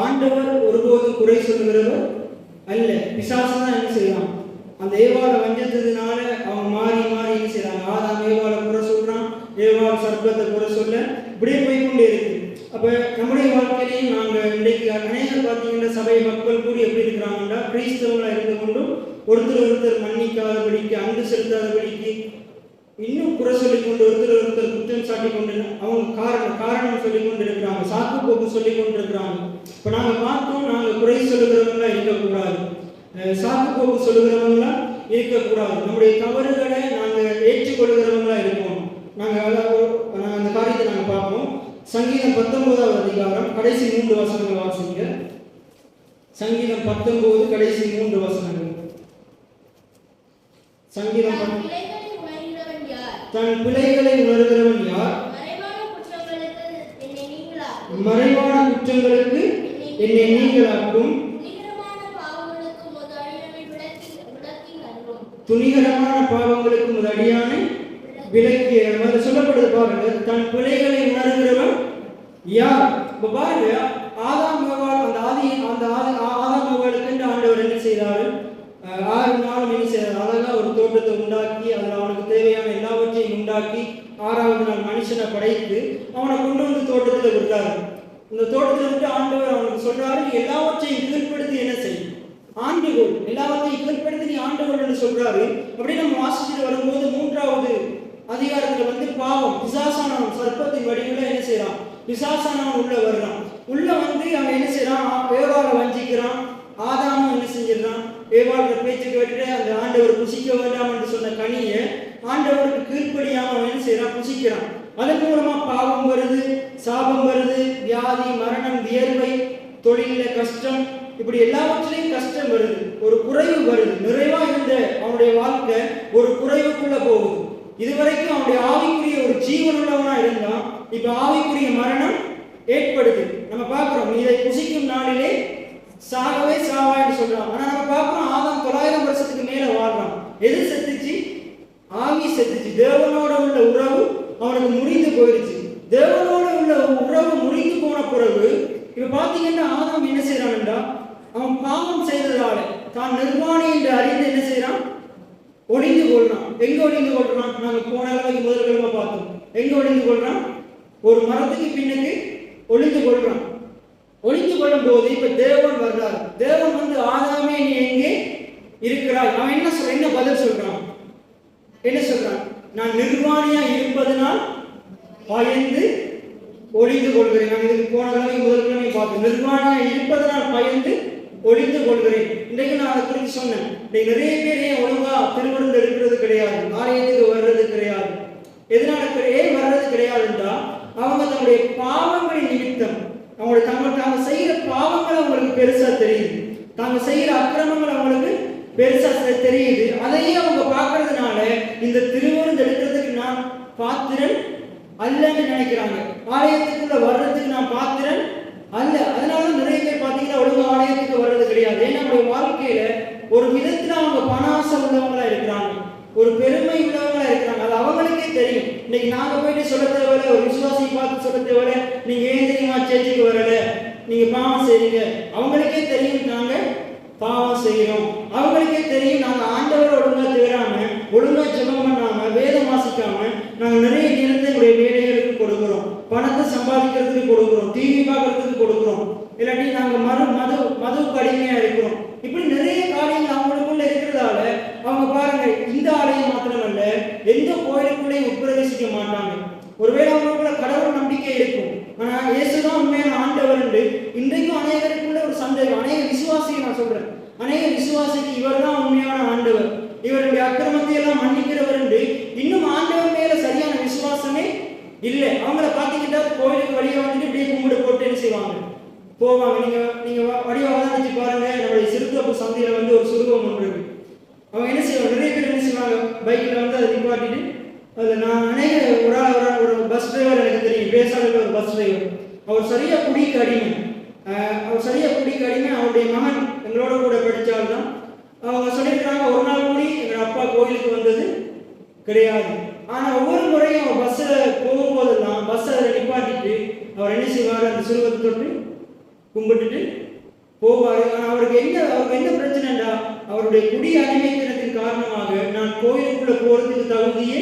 ஆண்டவர் ஒருபோதும் குறை சொல்லுகிறவர் அல்ல. பிசாசு தான் என்ன செய்யலாம், அந்த ஏவாளை வஞ்சத்ததுனால அவங்க மாறி மாறி என்ன செய்யறாங்க, ஆதாம் ஏவாளை குறை சொல்றான், ஏவாள் சர்ப்பத்தை குறை சொல்ல, இப்படியே போய்கொண்டே இருக்கு. அப்ப நம்முடைய வாழ்க்கையிலையும் நாங்க இன்றைக்கு அநேகர் பார்த்தீங்கன்னா சபை மக்கள் கூடி எப்படி இருக்கிறாங்கன்னா, கிறிஸ்தவங்களா இருந்து கொண்டும் ஒருத்தர் மன்னிக்காதபடிக்கு, அன்பு செலுத்தாதபடிக்கு, இன்னும் குறை சொல்லிக் கொண்டு ஒருத்தர் குற்றம் சாட்டி கொண்டு அவங்க காரணம் சொல்லிக் கொண்டு இருக்கிறாங்க, சாக்கு போக்கு சொல்லிக் கொண்டு இருக்கிறாங்க. இப்ப நாங்க பார்த்தோம், நாங்க குறை சொல்லுகிறவங்களா இருக்கக்கூடாது, சாக்கு போக்கு சொல்லுகிறவங்களா இருக்கக்கூடாது. நம்முடைய தவறுகளை நாங்க ஏற்றுக்கொள்கிறவங்களா இருக்கணும். நாங்க அந்த காரியத்தை நாங்க பார்ப்போம். சங்கீதம் 19வது அதிகாரம் கடைசி 3 வசனங்கள் வாசிங்க. சங்கீதம் 19 கடைசி 3 வசனங்கள். சங்கீதம் தன் பிழைகளை உணர்கிறவன் யார்? மறைவான குற்றங்களுக்கு என்னை நீங்களாக்கும், துணிகரமான பாவங்களுக்கு உமது அடியானை விலக்கி. சொல்லப்படுது பாருங்க, தன் பிழைகளை உணர்கிறவன் யார்? இப்ப பாருங்க, ஆதாம் ஏவாளுக்கு ஆண்டவர் என்ன செய்தாரு? 6 நாள் என்ன செய்தார்? அழகா ஒரு தோட்டத்தை உண்டாக்கி அதில் அவனுக்கு தேவையான எல்லாவற்றையும் உண்டாக்கி 6வது நாள் மனுஷனை படைத்து அவனை கொண்டு வந்து தோட்டத்தில் விட்டாரு. இந்த தோட்டத்தில் விட்டு ஆண்டவர் அவனுக்கு சொல்றாரு, நீ எல்லாவற்றையும் கீழ்ப்படுத்தி என்ன செய்யும், ஆண்டுகோள், எல்லாவற்றையும் கீழ்ப்படுத்தி நீ ஆண்டுகோள் என்று சொல்றாரு. அப்படி நம்ம வாசிச்சுட்டு வரும்போது 3வது அதிகாரத்துல வந்து பாவம், பிசாசானவன் சர்ப்பத்தின் வடிவில் என்ன செய்யறான், பிசாசானவன் உள்ள வர்றான். உள்ள வந்து அவன் என்ன செய்யறான், ஏவாளை வஞ்சிக்கிறான். ஆதாமும் என்ன செஞ்சிடறான், ஏவாளோட பேச்சு கேட்டுட்டு அந்த ஆண்டவர் புசிக்க வேண்டாம் என்று சொன்ன கனியை ஆண்டவருக்கு கீழ்ப்படியாம அவன் என்ன செய்யறான், புசிக்கிறான். அதன் மூலமா பாவம் வருது, சாபம் வருது, வியாதி, மரணம், வியர்வை, தொழில கஷ்டம், இப்படி எல்லாவற்றிலையும் கஷ்டம் வருது, ஒரு குறைவு வருது. நிறைவா இருந்த அவனுடைய வாழ்க்கை ஒரு குறைவுக்குள்ள போகுது. இதுவரைக்கும் அவனுடைய ஆவிக்குரிய ஒரு ஜீவன் உள்ளவனா இருந்தான், இப்ப ஆவிக்குரிய மரணம் ஏற்படுது. நம்ம பார்க்கிறோம், இதை புசிக்கும் நாளிலே சாகவே சாவா என்று சொல்றான். ஆனா நம்ம பார்க்கிறோம், ஆதாம் 900 வருஷத்துக்கு மேல வாழ்றான். எது செத்துச்சு? ஆவி செத்துச்சு. தேவனோட உள்ள உறவு அவனுக்கு முறிந்து போயிடுச்சு. தேவனோட உள்ள உறவு முறிந்து போன பிறகு இப்ப பாத்தீங்கன்னா ஆதாம் என்ன செய்யறான்டா, அவன் பாவம் செய்ததால தான் நிர்வாணி என்று அறிந்து என்ன செய்யறான், ஒளிந்து கொள்றான். எங்க ஒளிந்து கொள்றான்? நாங்க போன அளவுக்கு முதல் கிழமை பார்த்தோம். எங்க ஒளிந்து கொள்றான்? ஒரு மரத்துக்கு பின்னுக்கு ஒளிந்து கொள்றான். ஒளிந்து கொள்ளும் போது இப்ப தேவன் வர்றார். தேவன் வந்து, ஆதாமே நீ எங்கே இருக்கிறாய்? அவன் என்ன பதில் சொல்றான்? என்ன சொல்றான்? நான் நிர்வாணியா இருப்பதனால் பயந்து ஒளிந்து கொள்கிறேன். நான் இதுக்கு போன கிழமை முதல் கிழமை பார்த்தோம். நிர்வாணியா இருப்பதனால் பயந்து ஒளிந்து கொள்கிறேன். இன்றைக்கு நான் அதை குறித்து சொன்னேன். நிறைய பேர் ஏன் ஒழுங்கா திருவிருந்து எடுக்கிறது கிடையாது, ஆலயத்துக்கு வர்றது கிடையாது. எதனால ஏன் வர்றது கிடையாதுன்றா, அவங்க தங்களுடைய பாவங்களின் நிமித்தம் தாங்க செய்யற பாவங்கள் அவங்களுக்கு பெருசா தெரியுது, தாங்க செய்யற அக்கிரமங்கள் அவங்களுக்கு பெருசா தெரியுது. அதையே அவங்க பார்க்கறதுனால இந்த திருவிருந்து எடுக்கிறதுக்கு நான் பாத்திரன் அல்லன்னு நினைக்கிறாங்க. ஆலயத்துக்குள்ள வர்றதுக்கு நான் பாத்திரன் அல்ல. அதனால நிறைய பேர் பார்த்தீங்கன்னா ஒழுங்கு ஆலயத்துக்கு வர்றது கிடையாது. ஏன்னா நம்முடைய வாழ்க்கையில ஒரு விதத்துல அவங்க பணாசை உள்ளவங்களா இருக்கிறாங்க, ஒரு பெருமை உள்ளவங்களா இருக்கிறாங்க. அது அவங்களுக்கே தெரியும். இன்னைக்கு நாங்க போயிட்டு சொல்ல தேவையில்ல, ஒரு விசுவாசியை பார்த்து சொல்ல தேவையில்ல, நீங்க ஏன் தெரியுமா சேர்ச்சுக்கு வரல, நீங்க பாவம் செய்றீங்க. அவங்களுக்கே தெரியும் நாங்க பாவம் செய்யறோம். அவங்களுக்கே தெரியும் நாங்க ஆண்டவரை ஒழுங்கா தேடாம, ஒழுங்கா ஜெபம் பண்ணாம, வேதம் வாசிக்காம நாங்க நிறைய நேரத்தை எங்களுடைய வேலைகளுக்கு கொடுக்கிறோம், பணத்தை சம்பாதிக்கிறதுக்கு கொடுக்கிறோம், டிவி பார்க்கறதுக்கு கொடுக்கிறோம், இல்லாட்டி நாங்க மதுவுக்கு அடிமையா இருக்கிறோம். இப்படி நிறைய காரியங்கள் அவங்களுக்குள்ள இருக்கிறதால அவங்க பாருங்க, இந்த ஆலயம் மாத்திரமல்ல எந்த கோயிலுக்குள்ளேயும் உட்பிரவேசிக்க மாட்டாங்க. ஒருவேளை அவங்களுக்குள்ள கடவுள் நம்பிக்கை இருக்கும், ஆனா இயேசுதான் உண்மையான ஆண்டவர் என்று இன்றைக்கும் அநேகருக்குள்ள ஒரு சந்தேகம். அநேக விசுவாசியை நான் சொல்றேன், அநேக விசுவாசிக்கு இவர் தான் உண்மையான ஆண்டவர், இவருடைய அக்கிரமத்தை எல்லாம் மன்னிக்கிறவர் என்று இன்னும் ஆண்டவர் மேல சரியான விசுவாசமே இல்லை. அவங்கள பார்த்தீங்கன்னா கோயிலுக்கு வழியை வந்துட்டு இப்படியே கும்பிடு போட்டு என்ன செய்வாங்க, போவாங்க. நீங்க வடிவாக வச்சு பாருங்க, நம்முடைய சிறுத்தப்பு சந்தையில வந்து ஒரு சுருவம் ஒன்று இருக்கு. அவங்க என்ன செய்வாங்க, நிறைய பேர் என்ன செய்வாங்க, பைக்கில் வந்து அதை நிப்பாட்டிட்டு அதில் நான் அநேக ஒரு பஸ் டிரைவர் எனக்கு தெரியும், பேசாத ஒரு பஸ் டிரைவர். அவர் சரியா குடிக்கு அடிமை. அவருடைய மகன் எங்களோட கூட படித்தால்தான். அவங்க சொல்லியிருக்காங்க, ஒரு நாள் கூடி எங்கள் அப்பா கோயிலுக்கு வந்தது கிடையாது. ஆனால் ஒவ்வொரு முறையும் அவர் பஸ்ஸில் போகும்போதெல்லாம் பஸ்ஸை அதில் நிப்பாட்டிட்டு அவர் என்ன செய்வார், அந்த சிறுவத்தை தொட்டு கும்பிட்டுட்டு போவாரு. ஆனால் அவருக்கு என்ன பிரச்சனைடா, அவருடைய குடி அடிமைத்தனத்தின் காரணமாக நான் கோயிலுக்குள்ள போறதுக்கு தகுதியே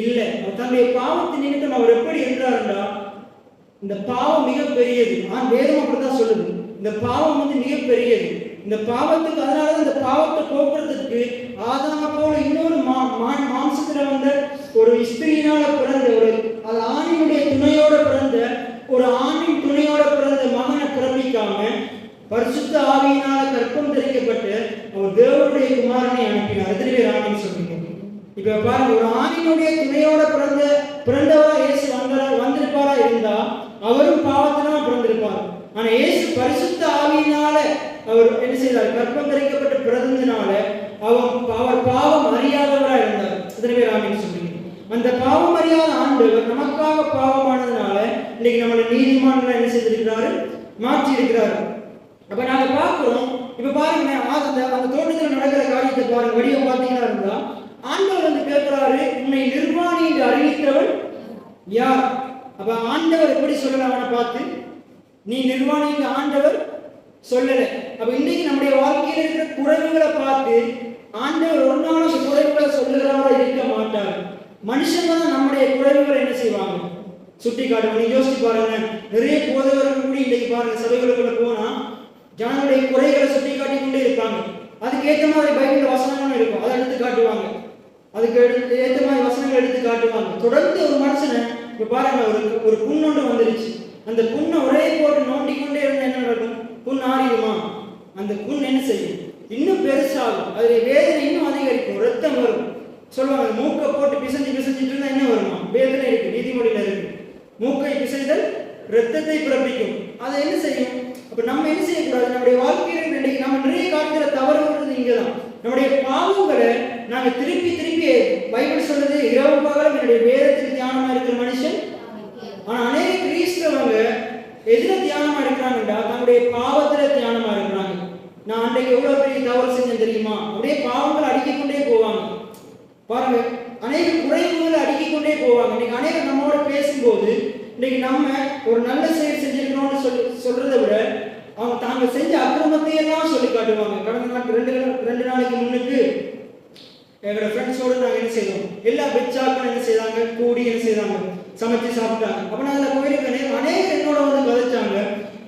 இல்லை. தன்னுடைய பாவத்தின் நிமித்தம் அவர் எப்படி என்றாருண்டா, இந்த பாவம் மிக பெரியது. வேதம் அப்படித்தான் சொல்லுது, இந்த பாவம் மிக பெரியது. இந்த பாவத்துக்கு அதனாலதான் இந்த பாவத்தை போக்குறதுக்கு ஆதாம போல இன்னொரு மாம்சத்துல வந்த ஒரு ஸ்திரீயினால பிறந்த அது ஆணினுடைய துணையோட பிறந்த ஒரு ஆணின் துணையோட பிறந்த மகனை பிறப்பிக்காம பரிசுத்த ஆவியினால கற்பம் தரிக்கப்பட்டு அவர் தேவனுடைய குமாரனை அனுப்பினார். எத்தனை பேர் ஆணின்னு சொல்றீங்க? இப்ப பாருங்க, ஒரு ஆணினுடைய துணையோட பிறந்தவரா இயேசு வந்திருப்பாரா இருந்தா அவரும் பாவத்தினால் பிறந்திருப்பார். ஆனா இயேசு பரிசுத்த ஆவியினால அவர் என்ன செய்தார்? கற்பம் தரிக்கப்பட்டு பிறந்ததுனால அவர் பாவம் அறியாதவரா இருந்தார். எத்தனை பேர் ஆமீன் சொல்றீங்க? அந்த பாவம் அறியாத ஆண்டவர் நமக்காக பாவமானதுனால இன்னைக்கு நம்மளோட நீதிமான்களை என்ன செய்திருக்கிறாரு? மாற்றி இருக்கிறாரு. அப்ப நாங்க பார்க்கிறோம். இப்ப பாருங்க, அந்த தோட்டத்தில் நடக்கிற காரியத்தை பாருங்க, வடிவம் பார்த்தீங்கன்னா இருந்தா ஆண்டவர் வந்து கேட்கிறாரு, உன்னை நிர்வாணி என்று அறிவித்தவன் யார்? அப்ப ஆண்டவர் எப்படி சொல்லலாம்? அவனை பார்த்து நீ நிர்வாணி என்று ஆண்டவர் சொல்லல. அப்ப இன்னைக்கு நம்முடைய வாழ்க்கையில் இருக்கிற குறைவுகளை பார்த்து ஆண்டவர் ஒரு நாள் அந்த குறைவுகளை சொல்லுகிறவரா இருக்க மாட்டார். மனுஷங்க தான் நம்முடைய குறைவுகளை என்ன செய்வாங்க? சுட்டி காட்டுவாங்க. நீங்க யோசிச்சு பாருங்க, நிறைய போதவர்கள் கூட இன்னைக்கு பாருங்க சபைகளுக்குள்ள போனா ஜனங்களுடைய குறைகளை சுட்டி காட்டி கொண்டே இருப்பாங்க. அதுக்கு ஏற்ற மாதிரி பைபிள் வசனங்களும் இருக்கும், அதை எடுத்து காட்டுவாங்க. அதுக்கு ஏற்ற மாதிரி வசனங்கள் எடுத்து காட்டுவாங்க. தொடர்ந்து ஒரு மனுஷனை இப்ப பாருங்க, ஒரு புண்ணொன்று வந்துருச்சு. அந்த புண்ணை ஒரே போட்டு நோண்டி கொண்டே இருந்தா என்ன நடக்கும்? புண் ஆறிடுமா? அந்த புண் என்ன செய்யும்? இன்னும் பெருசாகும். அதுல வேதனை இன்னும் அதிகரிக்கும், ரத்தம் வரும். சொல்லுவாங்க, மூக்கை போட்டு பிசைஞ்சிட்டு இருந்தா என்ன வருமா? வேதனை இருக்கு, நீதிமொழியில இருக்கு. மூக்கை பிசைதல் ரத்தத்தை பிறப்பிக்கும். அதை என்ன செய்யும்? அப்ப நம்ம என்ன செய்யக்கூடாது? நம்முடைய வாழ்க்கையில இன்னைக்கு நம்ம நிறைய காலத்துல தவறுகிறது இங்கதான். நம்முடைய பாவங்களை நாங்க திருப்பி பைபிள் சொல்றது, இரவு பகலும் என்னுடைய வேதத்துக்கு தியானமா இருக்கிற மனுஷன். ஆனா அநேக கிறிஸ்தவங்க எதுல தியானமா இருக்கிறாங்கடா? தன்னுடைய பாவத்துல தியானமா இருக்கிறாங்க. நான் அன்றைக்கு எவ்வளவு பெரிய தவறு செஞ்சேன் தெரியுமா? அப்படியே பாவங்களை அடுக்கிக் கொண்டே போவாங்க. பாருங்க, அநேக குறைவுகளை அடுக்கிக் கொண்டே போவாங்க. இன்னைக்கு அநேக நம்மோட பேசும்போது இன்னைக்கு நம்ம ஒரு நல்ல செயல் செஞ்சிருக்கணும்னு சொல்றதை விட அவங்க தாங்க செஞ்ச அக்கிரமத்தை எல்லாம் சொல்லி காட்டுவாங்க. கடந்த நாள் ரெண்டு நாளைக்கு முன்னுக்கு எங்களோட ஃப்ரெண்ட்ஸோடு நாங்கள் என்ன செய்தோம்? எல்லா பெச்சாக்களும் என்ன செய்தாங்க? கூடி என்ன செய்தாங்க? சமைச்சு சாப்பிட்டாங்க. அப்ப நான் அதில் போயிருக்கேன். அநேகர் என்னோட வந்து கதைச்சாங்க.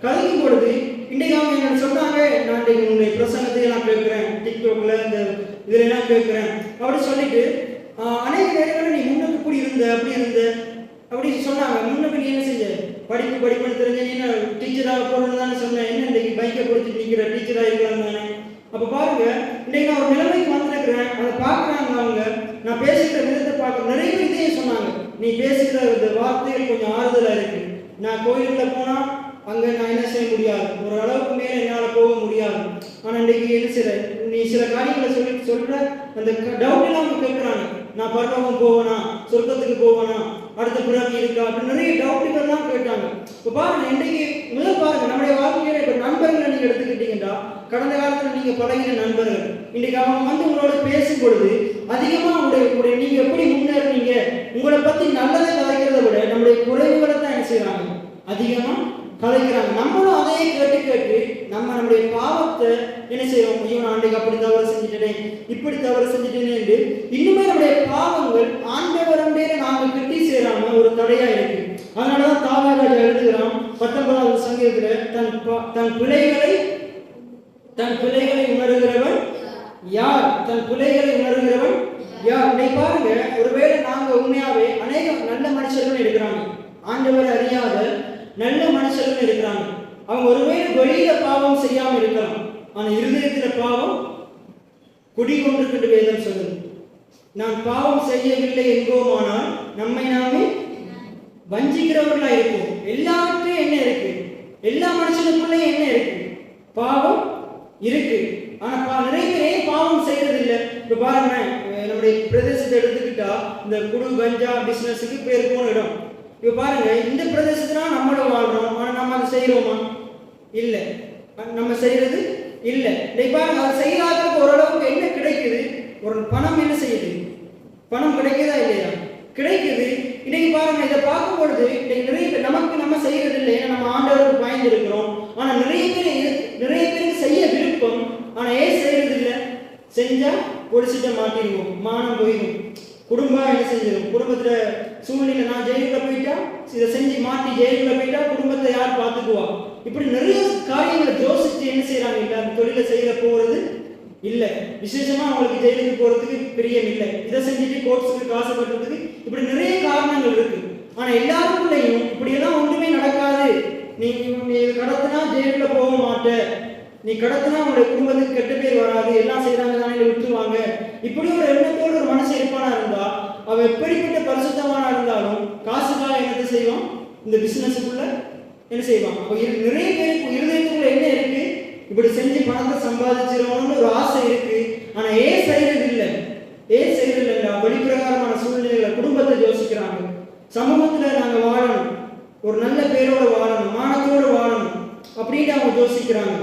கதைக்கும் பொழுது இன்றைக்கு அவங்க என்ன சொன்னாங்க, நான் இன்றைக்கு உன்னுடைய பிரசங்கத்தை எல்லாம் கேட்கிறேன், டிக்டாக்ல இந்த இதுல எல்லாம் கேட்கிறேன் அப்படி சொல்லிட்டு அநேக நேரங்களில் நீ முன்னுக்கு இப்படி இருந்த அப்படி இருந்த அப்படி சொன்னாங்க. முன்னுக்கு நீ என்ன செஞ்ச? படிப்புன்னு தெரிஞ்ச நீ என்ன டீச்சராக போறதுன்னு தானே சொன்னேன். என்ன இன்றைக்கு பைக்கை பிடிச்சிட்டு நிற்கிற டீச்சராக இருக்கலாம் தானே? அப்ப பாருங்க, இன்னைக்கு நான் ஒரு நிலைமைக்கு வந்திருக்கிறேன். அதை பார்க்குறாங்க அவங்க. நான் பேசுகிற விதத்தை பார்க்க நிறைய பேர் இதையே சொன்னாங்க, நீ பேசுகிற இந்த வார்த்தைகள் கொஞ்சம் ஆறுதலாக இருக்கு. நான் கோயிலுக்குள்ள போனா அங்க நான் என்ன செய்ய முடியாது, ஒரு அளவுக்கு மேல என்னால் போக முடியாது. ஆனா இன்னைக்கு என்ன நீ சில காரியங்களை சொல்ற அந்த டவுட் எல்லாம் அவங்க கேட்கிறாங்க. நான் பரலோகம் போவேனா, சொர்க்கத்துக்கு போவேனா, அடுத்த பிறகு இருக்கா அப்படின்னு நிறைய டவுட்டுகள்லாம் கேட்டாங்க. இப்போ பாருங்க, இன்னைக்கு முதல் பாருங்க, நம்முடைய வாழ்க்கையில இப்போ நண்பர்களை நீங்க எடுத்துக்கிட்டீங்கன்னா, கடந்த காலத்துல நீங்க பழகின நண்பர்கள் இன்னைக்கு அவங்க வந்து உங்களோட பேசும் பொழுது அதிகமா உங்களுடைய நீங்க எப்படி முன்னேறீங்க, உங்களை பத்தி நல்லதை கதைக்கிறத விட நம்முடைய குறைவுகளை தான் என்ன செய்யறாங்க? அதிகமா கலைக்கிறாங்க. நம்மளும் அதையே கேட்டு நம்மளுடைய பாவத்தை என்ன செய்யறோம்? ஐயோ, நான் அன்றைக்கு அப்படி தவறு செஞ்சுட்டேன், இப்படி தவறு செஞ்சுட்டேன்னு என்று இன்னுமே நம்முடைய பாவங்கள் ஆண்டவர் அண்டையில நாம கிட்டி சேராம ஒரு தடையா இருக்கு. அதனாலதான் தாவீது எழுதுகிறான் 19வது சங்கீதத்துல, தன் பிழைகளை உணர்கிறவன் யார்? தன் பிழைகளை உணர்கிறவன் யார்? இன்னைக்கு பாருங்க, ஒருவேளை நாங்க உண்மையாவே அநேக நல்ல மனுஷர்கள் இருக்கிறாங்க, ஆண்டவர் அறியாத நல்ல மனுஷர்கள் இருக்கிறாங்க. அவங்க ஒருவேளை வெளியில பாவம் செய்யாம இருக்கலாம், ஆனா இருதயத்துல பாவம் குடிகொண்டிருக்கின்ற வேதம் சொல்லுது. நான் பாவம் செய்யவில்லை என்போமானால் நம்மை நாமே வஞ்சிக்கிறவர்களா இருக்கும். எல்லாவற்றையும் என்ன இருக்கு? எல்லா மனுஷனுக்குள்ளே என்ன இருக்கு? பாவம் இருக்கு. ஆனா நிறைய பேர் பாவம் செய்யறது இல்லை. இப்ப பாருங்க, நம்முடைய பிரதேசத்தை எடுத்துக்கிட்டா இந்த குடு கஞ்சா பிசினஸுக்கு பேர் போன இடம். இப்ப பாருங்க, இந்த பிரதேசத்துல நம்மளோட வாழ்றோம், ஆனா நம்ம அதை செய்யறோமா? இல்ல, நம்ம செய்யறது இல்ல. பாருங்க, அதை செய்யாததுக்கு ஓரளவுக்கு என்ன கிடைக்குது? ஒரு பணம் என்ன செய்யுது? பணம் கிடைக்குதா இல்லையா? கிடைக்குது. இன்னைக்கு பாருங்க, இதை பார்க்கும் பொழுது இன்னைக்கு நிறைய பேர் நமக்கு நம்ம செய்யறது இல்லை. ஏன்னா நம்ம ஆண்டவருக்கு பயந்து இருக்கிறோம். ஆனா நிறைய பேருக்கு செய்ய விருப்பம், ஆனா ஏன் செய்யறது இல்லை? செஞ்சா பொலிசிட்ட மாட்டிடுவோம், மானம் போயிடும், குடும்பம் என்ன செஞ்சிடும், குடும்பத்துல சூழ்நிலை நான் ஜெயிலுக்குள்ள போயிட்டா, இதை செஞ்சு மாட்டி ஜெயிலுக்குள்ள போயிட்டா குடும்பத்தை யார் பார்த்துக்குவா? இப்படி நிறைய காரியங்களை யோசிச்சு என்ன செய்யறாங்க, இல்லை அந்த தொழிலை செய்ய போறது இல்லை, விசேஷமா அவங்களுக்கு ஜெயிலுக்கு போறதுக்கு பிரியம் இல்லை, இதை செஞ்சுட்டு கோர்ட்ஸுக்கு காசு கட்டுறதுக்கு, இப்படி நிறைய காரணங்கள் இருக்கு. ஆனா எல்லாருக்குள்ளேயும் இப்படியெல்லாம் ஒன்றுமே நடக்காது. நீ கடத்தினா ஜெயிலுக்குள்ள போக மாட்ட, நீ கடத்தினா உங்களுடைய குடும்பத்துக்கு கெட்ட பேர் வராது, எல்லாம் செய்யறாங்க தானே விட்டுருவாங்க, இப்படி ஒரு எண்ணத்தோடு ஒரு மனசு இருப்பானா இருந்தா அவன் எப்படிப்பட்ட பரிசுத்தமானா இருந்தாலும் காசுக்காக என்னத்தை செய்வான், இந்த பிசினஸுக்குள்ள என்ன செய்வான். அப்போ நிறைய பேருக்கு இருதயத்துக்குள்ள என்ன இருக்கு, இப்படி செஞ்சு பணத்தை சம்பாதிச்சிருவோம்னு ஒரு ஆசை இருக்கு. ஆனா ஏன் செய்யறது இல்லை? வெளிப்பிரகாரமான சூழ்நிலைகளை குடும்பத்தை யோசிக்கிறாங்க. சமூகத்துல நாங்க வாழணும், ஒரு நல்ல பேரோட வாழணும், மானத்தோடு வாழணும் அப்படின்னு அவங்க யோசிக்கிறாங்க.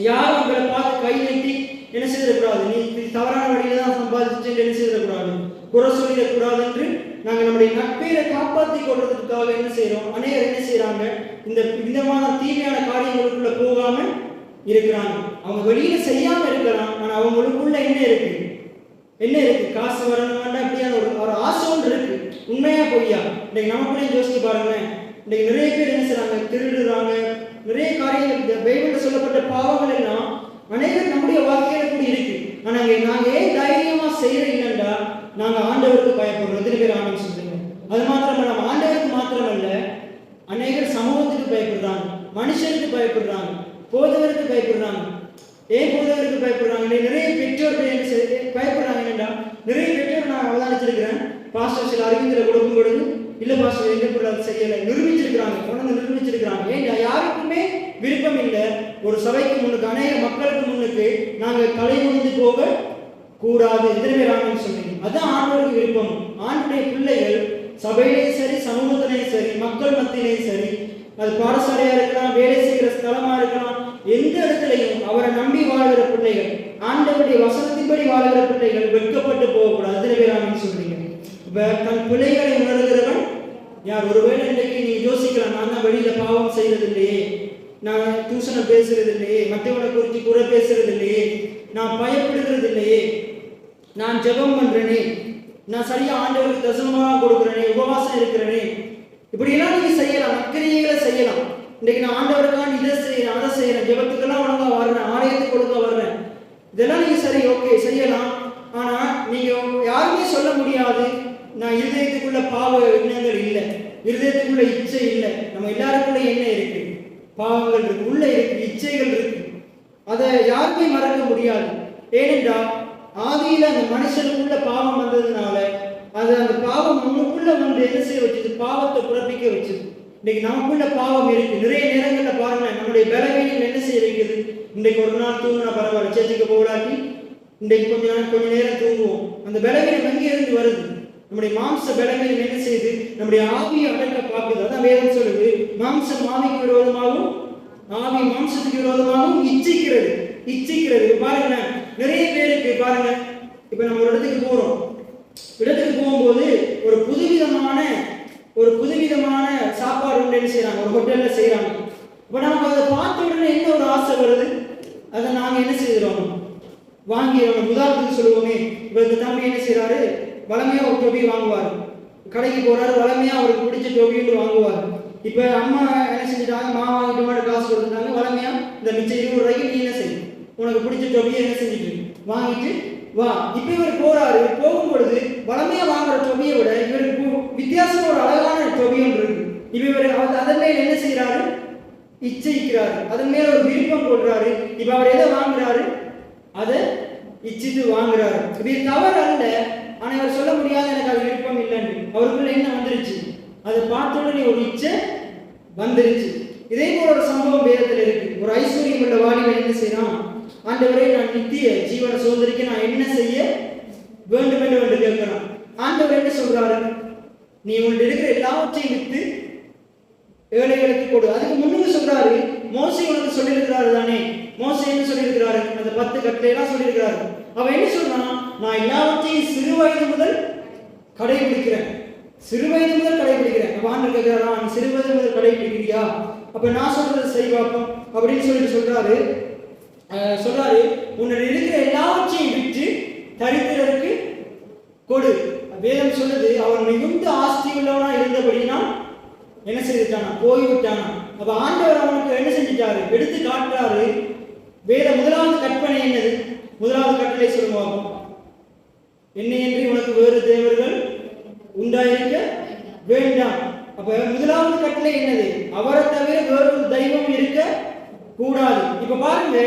யாரும் அவங்களை பார்த்து கை நீட்டி என்ன செய்யக்கூடாது, நீ தவறான வழியில தான் சம்பாதிச்சு என்ன செய்யக்கூடாது, குறை சொல்லிடக்கூடாது என்று நாங்கள் நம்முடைய நட்பேரை காப்பாற்றி கொள்றதுக்காக என்ன செய்யறோம். அநேகர் என்ன செய்யறாங்க, இந்த விதமான தீமையான காரியங்களுக்குள்ள போகாம இருக்கிறாங்க. அவங்க வெளியில செய்யாம இருக்கலாம், ஆனா அவங்களுக்குள்ள என்ன இருக்கு, காசு வரணும் அப்படியான ஒரு ஆசை ஒன்று இருக்கு. உண்மையா பொய்யா? இன்னைக்கு நமக்குள்ளே யோசிச்சு பாருங்களேன். இன்னைக்கு நிறைய பேர் என்ன செய்யறாங்க, திருடுறாங்க, நிறைய காரியங்கள் பைபிள்ல சொல்லப்பட்ட பாவங்கள் எல்லாம் அநேகர் நம்முடைய வாழ்க்கையில கூட இருக்கு. ஆனா நாங்க ஏன் தைரியமா செய்யறீங்கன்றா நாங்க ஆண்டவருக்கு பயப்படுறோம். எத்தனை பேர் ஆண்டவர் சொல்றீங்க? அது மாத்திரம் நம்ம ஆண்டவருக்கு மாத்திரமல்ல, அநேகர் சமூகத்துக்கு பயப்படுறாங்க, மனுஷனுக்கு பயப்படுறாங்க, போதவருக்கு பயப்படுறாங்க. ஏன் போதவருக்கு பயப்படுறாங்க? நிறைய பெற்றோர்கள் என்ன பயப்படுறாங்கடா. நிறைய பெற்றோர் நான் அவதானிச்சிருக்கிறேன், பாஸ்டர் சில அறிவியலை கொடுக்கும் பொழுது இல்ல பாஸ்டர் என்ன பொருள் செய்யலை நிரூபிச்சிருக்கிறாங்க, கொண்டு நிரூபிச்சிருக்கிறாங்க. ஏன் யாருக்குமே விருப்பம் இல்லை, ஒரு சபைக்கு முன்னுக்கு அநேக மக்களுக்கு முன்னுக்கு நாங்கள் தலை முடிந்து போக கூடாது. எத்தனை பேர் ஆண்டவன் சொன்னீங்க? அதான் ஆண்டவருக்கு விருப்பம். ஆண்டுடைய பிள்ளைகள் சபையிலையும் சரி, சமூகத்திலையும் சரி, மக்கள் மத்தியிலையும் சரி, அது பாடசாலையா இருக்கலாம், வேலை செய்கிற ஸ்தலமா இருக்கலாம், எந்த இடத்துலையும் அவரை நம்பி வாழ்கிற பிள்ளைகள், ஆண்டவருடைய வசனத்தின்படி வாழ்கிற பிள்ளைகள் வெட்கப்பட்டு போகக்கூடாது. எத்தனை பேர் ஆண்டவன் சொல்றீங்க? தன் பிள்ளைகளை உணர்கிறவன் யார்? ஒருவேளை இன்றைக்கு நீங்க யோசிக்கலாம், நான் தான் வெளியில பாவம் செய்யறது இல்லையே, நான் தூஷணம் பேசுறது இல்லையே, மற்றவனை குறித்து குறை பேசுறது இல்லையே, நான் பயப்படுகிறது இல்லையே, நான் ஜெபம் பண்றேனே, நான் சரியா ஆண்டவருக்கு தசமமாக கொடுக்குறேனே, உபவாசம் இருக்கிறேனே, இப்படியெல்லாம் நீங்க செய்யலாம், நற்கிரியைகளை செய்யலாம். இன்றைக்கு நான் ஆண்டவருக்கான இதை செய்யறேன், அதை செய்யறேன், ஜெபத்துக்கெல்லாம் ஒழுங்கா வர்றேன், ஆலயத்துக்கு ஒழுங்கா வர்றேன், இதெல்லாம் நீங்க சரி ஓகே செய்யலாம். ஆனா நீங்க யாருமே சொல்ல முடியாது நான் இருதயத்துக்குள்ள பாவ எண்ணங்கள் இல்லை, இருதயத்துக்குள்ள இச்சை இல்லை. நம்ம எல்லாருக்குள்ள என்ன இருக்கு? பாவங்கள் இருக்கு, உள்ள இருக்கு, இச்சைகள் இருக்கு. அதை யாருமே மறக்க முடியாது. ஏனென்றால் ஆதியில அந்த மனுஷனுக்குள்ள பாவம் வந்ததுனால அது அந்த பாவம் நமக்குள்ள வந்து என்ன செய்ய வச்சது? பாவத்தை பிறப்பிக்க வச்சது. இன்னைக்கு நமக்குள்ள பாவம் இருக்கு. நிறைய நேரங்கள்ல பாருங்க, நம்முடைய பலவீனங்கள் என்ன செய்ய வைக்குது? இன்றைக்கு ஒரு நாள் தூங்கினா பரவாயில்ல, சேர்ச்சிக்கு போகலாட்டி இன்றைக்கு கொஞ்ச நேரம் தூங்குவோம். அந்த பலவீனம் எங்கே இருந்து வருது? நம்முடைய மாம்ச பலவீனம் என்ன செய்யுது? நம்முடைய ஆவியை அடக்க பார்க்குது. அதான் வேதம் சொல்லுது, மாம்சம் ஆவிக்கு விரோதமாகவும் ஆவி மாம்சத்துக்கு விரோதமாகவும் இச்சிக்கிறது. பாருங்க, நிறைய பேருக்கு பாருங்க, இப்ப நம்ம ஒரு இடத்துக்கு போகும்போது ஒரு புதுவிதமான சாப்பாடு ஒன்று என்ன செய்யறாங்க, ஒரு ஹோட்டல்ல செய்யறாங்க. இப்ப நமக்கு அதை பார்த்த உடனே என்ன ஒரு ஆசை வருது? அதை நாங்க என்ன செய்யறோம்? வாங்கி உதாரணத்துக்கு சொல்லுவோமே, இப்ப இந்த தம்பி என்ன செய்யறாரு, வளமையா ஒரு டொபி வாங்குவார், கடைக்கு போறாரு, வளமையா அவருக்கு பிடிச்ச டொபின்னு வாங்குவார். இப்ப அம்மா என்ன செஞ்சுட்டாங்க, மாமா வாங்கிட்டு மாதிரி காசு கொடுத்துட்டாங்க, வளமையா இந்த மிச்சம் 20 ரூபாய்க்கு நீ என்ன செய்யும், உனக்கு பிடிச்ச டொபியை என்ன செஞ்சுட்டு வாங்கிட்டு வா. இப்ப இவர் போறாரு, போகும்பொழுது வளமையா வாங்குற டொபியை விட இவருக்கு வித்தியாசம் ஒரு அழகான டொபி ஒன்று இருக்கு. இப்ப இவர் அதன் மேல் என்ன செய்யறாரு? இச்சைக்கிறாரு, அதன் மேல ஒரு விருப்பம் கொள்றாரு. இப்ப அவர் எதை வாங்குறாரு? அதை இச்சித்து வாங்குறாரு. இது தவறு அல்ல, ஆனா அவர் சொல்ல முடியாது எனக்கு அது விருப்பம் இல்லைன்னு. அவருக்குள்ள என்ன வந்துருச்சு? அதை பார்த்த உடனே ஒரு இச்சை வந்துருச்சு. இதே போல ஒரு சம்பவம் வேதத்தில் இருக்கு. ஒரு ஐஸ்வர்யம் உள்ள வாலிபன் என்ன செய்யறான்? ஆண்டவரே, நான் நித்திய ஜீவன சுதந்திரிக்க நான் என்ன செய்ய வேண்டும் என்று கேட்கிறான். ஆண்டவர் என்ன சொல்றாரு? நீ உன்கிட்ட இருக்கிற எல்லாவற்றையும் வித்து ஏழைகளுக்கு கொடு. அதுக்கு முன்னுக்கு சொல்றாரு, மோசே உனக்கு சொல்லியிருக்கிறாரு தானே. மோசே என்ன சொல்லியிருக்கிறாரு? அந்த 10 கட்டளையெல்லாம் சொல்லியிருக்கிறாரு. அவன் என்ன சொல்றான்? நான் எல்லாவற்றையும் சிறு வயது முதல் கடைபிடிக்கிறேன். சிறுவயது முதல் கடைபிடிக்கிறேன். அப்ப ஆண்டு கேட்கிறாரா, நீ சிறுவயது முதல் கடைபிடிக்கிறியா? அப்ப நான் சொல்றது செய் பார்ப்போம் அப்படின்னு சொல்றாரு. உன்னுடைய இருக்கிற எல்லாவற்றையும் விற்று தரித்திரருக்கு கொடு. வேதம் சொல்லுது, அவன் மிகுந்த ஆஸ்தி உள்ளவனா இருந்தபடினா என்ன செய்துட்டானா, போய்விட்டானா. அப்ப ஆண்டவர் அவனுக்கு என்ன செஞ்சிட்டாரு, எடுத்து காட்டுறாரு. வேத முதலாவது கற்பனை என்னது? முதலாவது கட்டளை சொல்லுவாங்க, என்னையன்றி உனக்கு வேறு தேவர்கள் உண்டாயிருக்க வேண்டாம். அப்ப முதலாவது கட்டளை என்னது? அவரை தவிர வேறொரு தெய்வம் இருக்க கூடாது. இப்ப பாருங்க,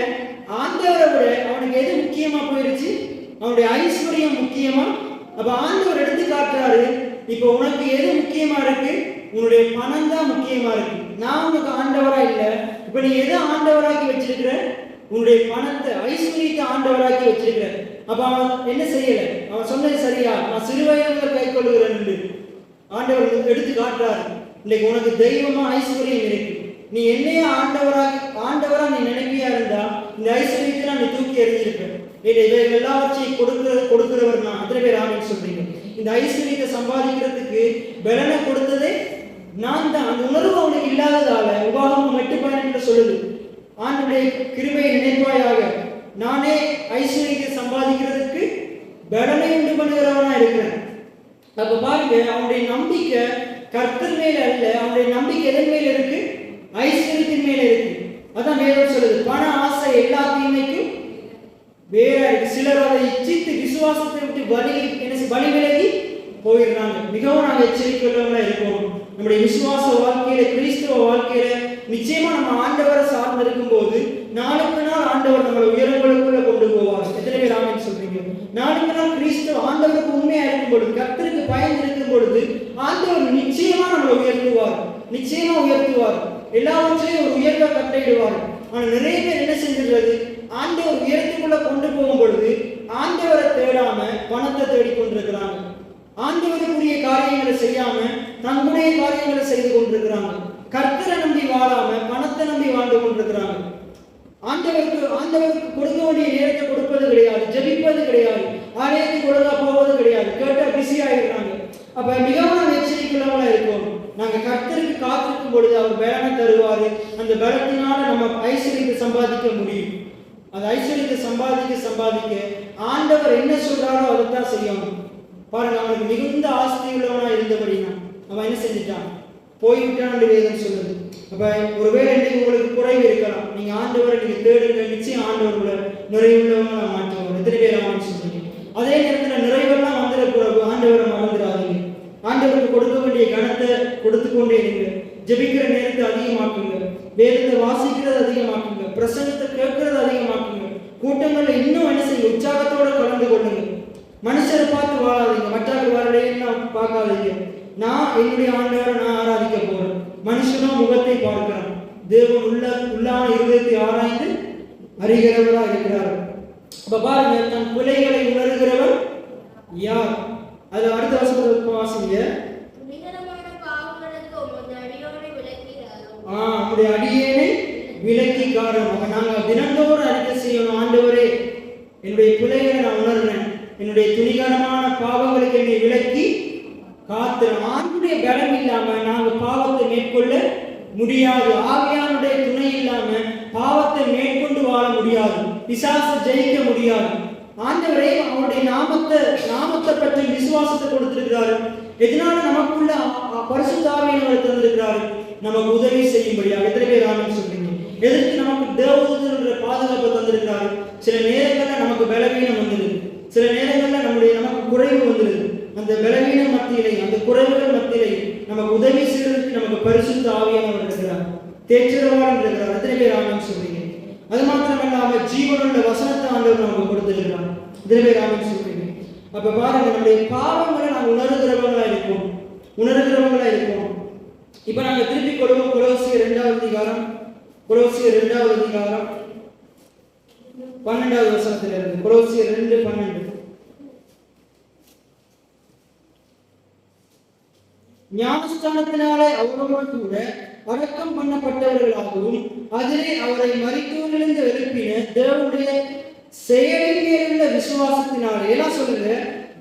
ஆண்டவரை விட அவனுக்கு எது முக்கியமா போயிருச்சு? அவனுடைய ஐஸ்வர்யம் முக்கியமா? அப்ப ஆண்டவர் எடுத்து காட்டுறாரு, இப்ப உனக்கு எது முக்கியமா இருக்கு? உன்னுடைய பணம் தான் முக்கியமா இருக்கு. நான் உனக்கு ஆண்டவரா இல்லை. இப்ப நீ எதை ஆண்டவராக்கி வச்சிருக்கிற? உன்னுடைய பணத்தை, ஐஸ்வர்யத்தை ஆண்டவராக்கி வச்சிருக்கிற. அப்ப அவன் என்ன செய்யல? அவன் சொன்னது சரியா? நான் சிறுவயதில் கை கொள்ளுகிறேன் என்று ஆண்டவர் எடுத்து காட்டுறாரு. இன்னைக்கு உனக்கு தெய்வமா ஐஸ்வர்யம் இருக்கு. நீ என்னைய ஆண்டவரா நீ நினைப்பியா இருந்தா இந்த ஐஸ்வர்யத்தை நீ தூக்கி எறிஞ்சிருப்ப. இவைகள் எல்லாவற்றையும் கொடுக்கிறவர் நான். அத்தனை பேர் ஆமென் சொல்றீங்க. இந்த ஐஸ்வர்யத்தை சம்பாதிக்கிறதுக்கு பலனை கொடுத்ததே நான் தான். அந்த உணர்வு அவனுக்கு இல்லாததால உபாகமம் 8:12 சொல்லுது, ஆண்டுடைய கிருபையை நினைப்பாயாக, நானே ஐஸ்வர்யத்தை சம்பாதிக்கிறதுக்கு பலனை உண்டு பண்ணுகிறவனா இருக்கிறேன். அப்ப பாருங்க, அவனுடைய நம்பிக்கை கர்த்தர் மேல அல்ல, அவனுடைய நம்பிக்கை எதன் மேல இருக்கு? ஐஸ்வர்யத்தின் மேல இருக்கு. அதான் வேதம் சொல்லுது, பண ஆசை எல்லா தீமைக்கும் வேற இருக்கு. சிலர் அதை இச்சித்து விசுவாசத்தை விட்டு வழி விலகி போயிடுறாங்க. மிகவும் நாங்கள் எச்சரிக்கையுள்ளவங்களா இருக்கோம். நம்முடைய விசுவாச வாழ்க்கையில, கிறிஸ்துவ வாழ்க்கையில நிச்சயமா நம்ம ஆண்டவரை சார்ந்து இருக்கும் போது நாளுக்கு நாள் ஆண்டவர் நம்மளை உயரங்களுக்குள்ள கொண்டு போவார். எத்தனை பேர் ஆமென் சொல்றீங்க? நாளுக்கு நாள் கிறிஸ்துவ ஆண்டவருக்கு உண்மையா இருக்கும் பொழுது, கர்த்தருக்கு பயந்து இருக்கும் பொழுது ஆண்டவர் நிச்சயமா நம்மளை உயர்த்துவார். நிச்சயமா உயர்த்துவார். எல்லாவற்றையும் ஒரு உயர்வை கட்டளையிடுவார். ஆனா நிறைய பேர் என்ன செஞ்சிடுறது? ஆண்டவர் உயரத்துக்குள்ள கொண்டு போகும் பொழுது ஆண்டவரை தேடாம பணத்தை தேடிக்கொண்டிருக்கிறாங்க. ஆண்டவருக்குரிய காரியங்களை செய்யாம தங்களுடைய காரியங்களை செய்து கொண்டிருக்கிறாங்க. கர்த்தரை நம்பி வாழாம பணத்தை நம்பி வாழ்ந்து கொண்டிருக்கிறாங்க. ஆண்டவருக்கு கொடுக்க வேண்டிய நேரத்தை கொடுப்பது கிடையாது, ஜெபிப்பது கிடையாது, ஆலயத்துக்கு ஒழுங்கா போவது கிடையாது, கேட்டா பிஸி ஆகிடுறாங்க. அப்ப மிகவும் எச்சரிக்கையுள்ளவங்களா இருக்கும். நாங்க கர்த்தருக்கு காத்திருக்கும் பொழுது அவர் பலனை தருவாரு. அந்த பலத்தினால நம்ம ஐஸ்வர்யத்தை சம்பாதிக்க முடியும். அந்த ஐஸ்வர்யத்தை சம்பாதிக்க ஆண்டவர் என்ன சொல்றாரோ அதைத்தான் செய்யணும். பாருங்க, அவனுக்கு மிகுந்த ஆஸ்தி உள்ளவனா இருந்தபடினா அவன் என்ன செஞ்சுட்டான்? போய்விட்டான் என்று வேதம் சொல்லுது. அப்ப ஒருவேளை இன்னைக்கு உங்களுக்கு குறைவு இருக்கலாம். நீங்க ஆண்டவரை நீங்க தேடுங்க, நிச்சயம் ஆண்டவர்களை நிறைவுள்ளவங்க மாற்றுவாங்க. எத்தனை பேர் ஆமென் சொல்றீங்க? அதே நேரத்தில் நிறைவெல்லாம் வந்துடக்கூடாது. ஆண்டவரை மறந்துடாதீங்க. ஆண்டவருக்கு கொடுக்க வேண்டிய கணத்தை கொடுத்து கொண்டே இருங்க. ஜெபிக்கிற நேரத்தை அதிகமாக்குங்க, வேதத்தை வாசிக்கிறது அதிகமாக்குங்க, பிரசங்கத்தை கேட்கறது அதிகமாக்குங்க. கூட்டங்கள்ல இன்னும் என்ன செய்யுங்க? உற்சாகத்தோட கலந்து கொள்ளுங்க. மனுஷரை பார்த்து வாழாதீங்க, மற்றவர்கள் வரலைன்னு பார்க்காதீங்க. நான் என்னுடைய ஆண்டவரை நான் ஆராதிக்க போறேன். மனுஷனும் முகத்தை பார்க்கிறான், தேவன் உள்ளான இருதயத்தை ஆராய்ந்து அறிகிறவரா இருக்கிறார். அப்ப பாருங்க, தன் பிள்ளைகளை உணர்கிறவர் யார்? அது அடுத்த வசனத்தை வாசிங்க. நம்முடைய அடியேனை விலக்கி காரணம். நாங்கள் தினந்தோறும் அறிக்கை செய்யணும், ஆண்டவரே என்னுடைய பிள்ளைகளை நான் உணர்றேன், என்னுடைய துணிகரமான பாவங்களுக்கு என்னை விலக்கி காத்திரம். ஆண்டுடைய பலம் இல்லாம நாங்கள் பாவத்தை மேற்கொள்ள முடியாது. ஆவியானுடைய துணை இல்லாம பாவத்தை மேற்கொண்டு வாழ முடியாது. பிசாசை ஜெயிக்க முடியாது. ஆண்டவரே அவருடைய நாமத்தை பற்றி விசுவாசத்தை கொடுத்திருக்கிறாரு. எதனால நமக்குள்ள பரிசுத்த ஆவியானவரை தந்திருக்கிறாரு? நமக்கு உதவி செய்யும்படியாக. எத்தனை பேர் ஆமென் சொல்றீங்க? எதற்கு நமக்கு தேவதூதனுடைய பாதுகாப்பை தந்திருக்கிறாரு? சில நேரங்கள்ல நமக்கு பலவீனம் வந்துடுது, சில நேரங்கள்ல நமக்கு குறைவு வந்துடுது. அந்த பலவீன மத்தியிலே, அந்த குறைவுகள் மத்தியிலே நமக்கு உதவி செய்வதற்கு நமக்கு பரிசுத்த ஆவியானவர் இருக்கிறார், தேற்றரவாளன் இருக்கிறார். எத்தனை பேர் ஆமென் சொல்றீங்க? அது மாத்திரமல்லாம ஜீவனுள்ள வசனத்தை ஆண்டவர் நமக்கு கொடுத்திருக்கிறார். எத்தனை பேர் ஆமென் சொல்றீங்க? அப்ப பாருங்க, நம்முடைய பாவங்களை நாம் உணர்கிறவங்களா இருக்கோம். இப்ப நாங்க திருப்பி கொள்வோம். கொலோசியர் 2வது அதிகாரம் 12வது வசனத்துல இருந்து. கொலோசியர் 2:12. ஞானஸ்தானத்தினாலே அவரோடு கூட அடக்கம் பண்ணப்பட்டவர்களாகவும் அதிலே அவரை மரித்தோரிலிருந்து எழுப்பின தேவனுடைய செயலின் மேலுள்ள விசுவாசத்தினாலே. எல்லாம் சொல்லுங்க,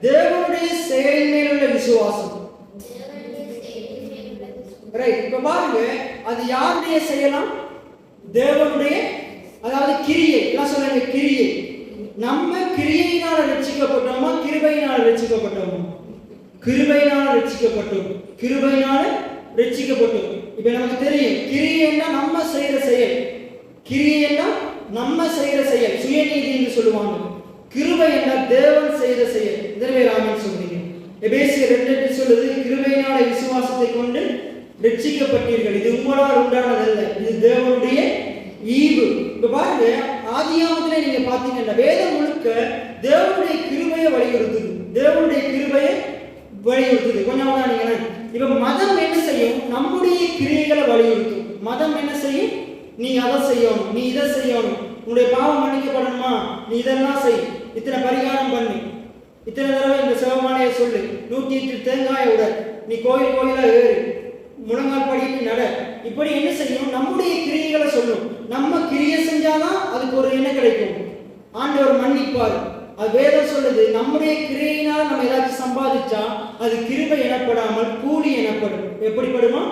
தேவனுடைய செயலின் மேலுள்ள விசுவாசம். ரைட். இப்ப பாருங்க, அது யாருடைய செய்யலாம்? தேவனுடைய, அதாவது கிரியை. எல்லாம் சொல்லுங்க, கிரியை. நம்ம கிரியையினால ரட்சிக்கப்பட்டோமா, கிருபையினால ரட்சிக்கப்பட்டோமா? கிருபையினால ரட்சிக்கப்பட்டோம். கிருபையினால ரட்சிக்கப்பட்டோம். இப்ப நமக்கு தெரியும், கிரியைன்னா நம்ம செய்யற செயல். கிரியைன்னா நம்ம செய்யற செயல், சுயநீதி என்று சொல்லுவாங்க. கிருபை என்றால் தேவன் செய்த செயல். இதற்கு ராமன் சொல்றீங்க. எபேசியர் 2:8 சொல்லுது, கிருபையினால விசுவாசத்தை கொண்டு ரட்சிக்கப்பட்டீர்கள், இது உங்களால் உண்டானதல்ல, இது தேவனுடைய ஈவு. இப்ப பாருங்க, ஆதியாகமத்திலே நீங்க பாத்தீங்கன்னா வேதம் முழுக்க தேவனுடைய கிருபையை வலியுறுத்துது. தேவனுடைய கிருபையை வலியுறுத்துது. கொஞ்சம் நீங்க இப்ப மதம் என்ன செய்யும்? நம்முடைய கிரியைகளை வலியுறுத்தும். மதம் என்ன செய்யும்? நீ அதை செய்யணும், நீ இதை செய்யணும், உன்னுடைய பாவம் மன்னிக்கப்படணுமா, நீ இதெல்லாம் செய், இத்தனை பரிகாரம் பண்ணு, இத்தனை தடவை இந்த சிவமானையை சொல்லு, 108 தேங்காயை விட, நீ கோயில் கோயிலா ஏறு, முழங்கால் படிட்டு நட. இப்படி என்ன செய்யும்? நம்முடைய கிரியைகளை சொல்லும். நம்ம கிரியை செஞ்சாதான் அதுக்கு ஒரு என்ன கிடைக்கும்? ஆண்டவர் மன்னிப்பார். அது வேதம் சொல்லுது, நம்முடைய கிரியையினால் நம்ம ஏதாச்சும் சம்பாதிச்சா அது கிருபை எனப்படாமல் கூலி எனப்படும். எப்படிப்படுமா?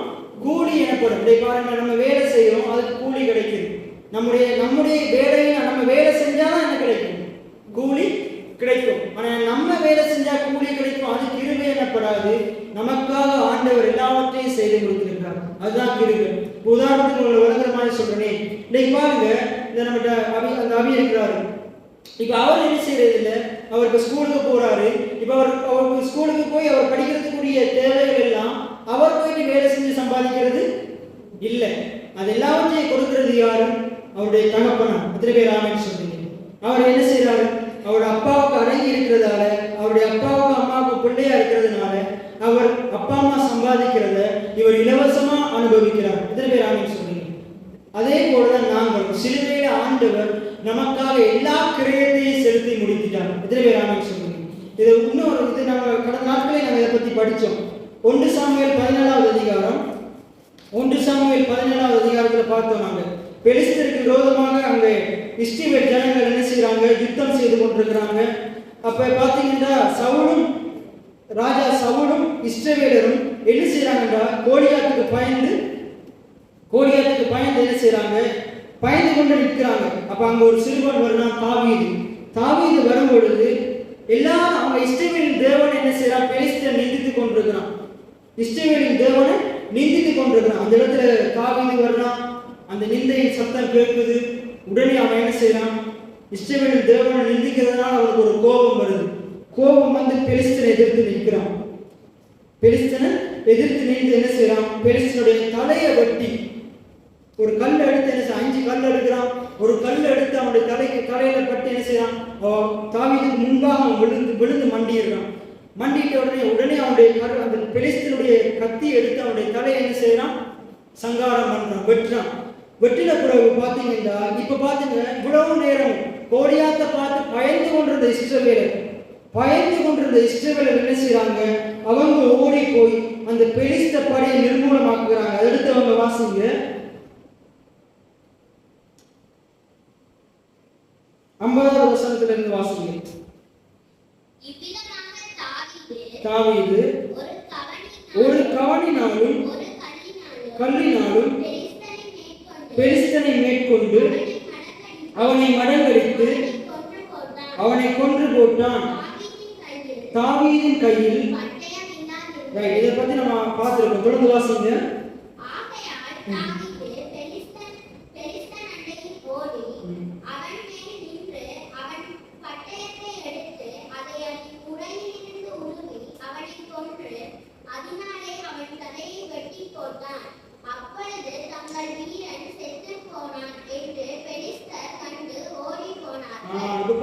கூலி எனப்படும். இதை பாருங்க, நம்ம வேலை செய்யறோம், அதுக்கு கூலி கிடைக்குது. நம்முடைய வேலையை நம்ம வேலை செஞ்சாதான் என்ன கிடைக்கும்? கூலி கிடைக்கும். ஆனா நம்ம வேலை செஞ்சா கூலி கிடைக்கும், அது கிருபை எனப்படாது. நமக்காக ஆண்டவர் எல்லாவற்றையும் செய்து கொடுத்திருக்கிறார், அதுதான் கிருபை. உதாரணத்துக்கு உங்களை விளங்குற மாதிரி சொல்றேன். இன்னைக்கு பாருங்க, இந்த நம்ம அந்த அபி இருக்கிறாரு. இப்ப அவர் என்ன செய்யறது இல்லை, அவர் இப்ப ஸ்கூலுக்கு போறாரு. இப்ப அவர் ஸ்கூலுக்கு போய் அவர் படிக்கிறதுக்குரிய தேவைகள் எல்லாம் அவர் போயிட்டு வேலை செஞ்சு சம்பாதிக்கிறது இல்லை. அது எல்லாவற்றையும் கொடுக்கிறது யாரு? அவருடைய தகப்பனார். எத்தனை பேர் ஆமென் சொல்றீங்க? அவர் என்ன செய்யறாரு? அவருடைய அப்பாவுக்கு அடங்கி இருக்கிறதால, அவருடைய அப்பாவுக்கு அம்மாவுக்கு பிள்ளையா இருக்கிறதுனால அவர் அப்பா அம்மா சம்பாதிக்கிறத இவர் இலவசமா அனுபவிக்கிறார். எத்தனை பேர் ஆமென் சொல்றீங்க? அதே போலதான் நாங்கள் சிலுவையில ஆண்டவர் நமக்காக எல்லா கிரயத்தையும் செலுத்தி முடித்துட்டார். எத்தனை பேர் ஆமென் சொல்றீங்க? இது இன்னொரு இது நம்ம கடந்த நாட்களே நம்ம இதை பத்தி படிச்சோம். 1 சாமுவேல் 17வது அதிகாரம், 1 சாமுவேல் 17வது அதிகாரத்துல பார்த்தோம். நாங்க பெலிஸ்தருக்கு விரோதமாக அங்க இஸ்ரவேல் ஜனங்கள் என்ன செய்யறாங்க? யுத்தம் செய்து கொண்டிருக்கிறாங்க. அப்ப பாத்தீங்கன்னா ராஜா சவுலும் இஸ்ரவேலரும் என்ன செய்யறாங்கன்னா கோலியாத்துக்கு பயந்து என்ன செய்யறாங்க? பயந்து கொண்டு நிற்கிறாங்க. அப்ப அங்க ஒரு சிறுவன் வருகிறான், தாவீது வரும்பொழுது எல்லாரும் அவங்க இஸ்ரவேலின் தேவனை என்ன செய்யறான்? பெலிஸ்தர் நிந்தித்துக் கொண்டிருக்கிறான். இஸ்ரவேலின் தேவனை நிந்தித்துக் கொண்டிருக்கிறான். அந்த இடத்துல தாவீது வருகிறான். அந்த நிந்தையின் சத்தம் கேட்குது. உடனே அவன் என்ன செய்யறான்? இஸ்ரவேலின் தேவனை நிந்திக்கிறதுனால அவனுக்கு ஒரு கோபம் வருது. கோபம் வந்து பெலிஸ்தனை எதிர்த்து நிற்கிறான். பெலிஸ்தனை எதிர்த்து நின்று என்ன செய்யறான்? பெலிஸ்தனுடைய தலையை வெட்டி ஒரு கல் எடுத்து என்ன செய்ய 5 கல் எடுக்கிறான். ஒரு கல் எடுத்து அவனுடைய தலையில பட்டு என்ன செய்யறான்? தாவீதுக்கு முன்பாக அவன் விழுந்து மண்டிடுறான். மண்டிட்ட உடனே அவனுடைய அந்த பெலிஸ்தனுடைய கத்தி எடுத்து அவனுடைய தலையை என்ன செய்யறான்? சங்காரம் பண்றான், வெட்டுறான். வெட்டின பிறகு பாத்தீங்கன்னா இப்ப பாத்தீங்க, இவ்வளவு நேரம் கோலியாத்தை பார்த்து பயந்து கொண்டிருந்த இஸ்ரவேலர் என்ன செய்யறாங்க? அவங்க ஓடி போய் அந்த பெலிஸ்த படையை நிர்மூலமாக்குறாங்க. அடுத்து அவங்க வாசிங்க 50வது வசனத்துல இருந்து வாசிங்க. தாவீது ஒரு கவணினாலும் கல்லினாலும் பெலிஸ்தனை மேற்கொண்டு அவனை மடங்கடித்து அவனை கொன்று போட்டான். தாவீதின் கையில். இதை பத்தி நம்ம பார்த்திருக்கோம். தொடர்ந்து வாசிங்க.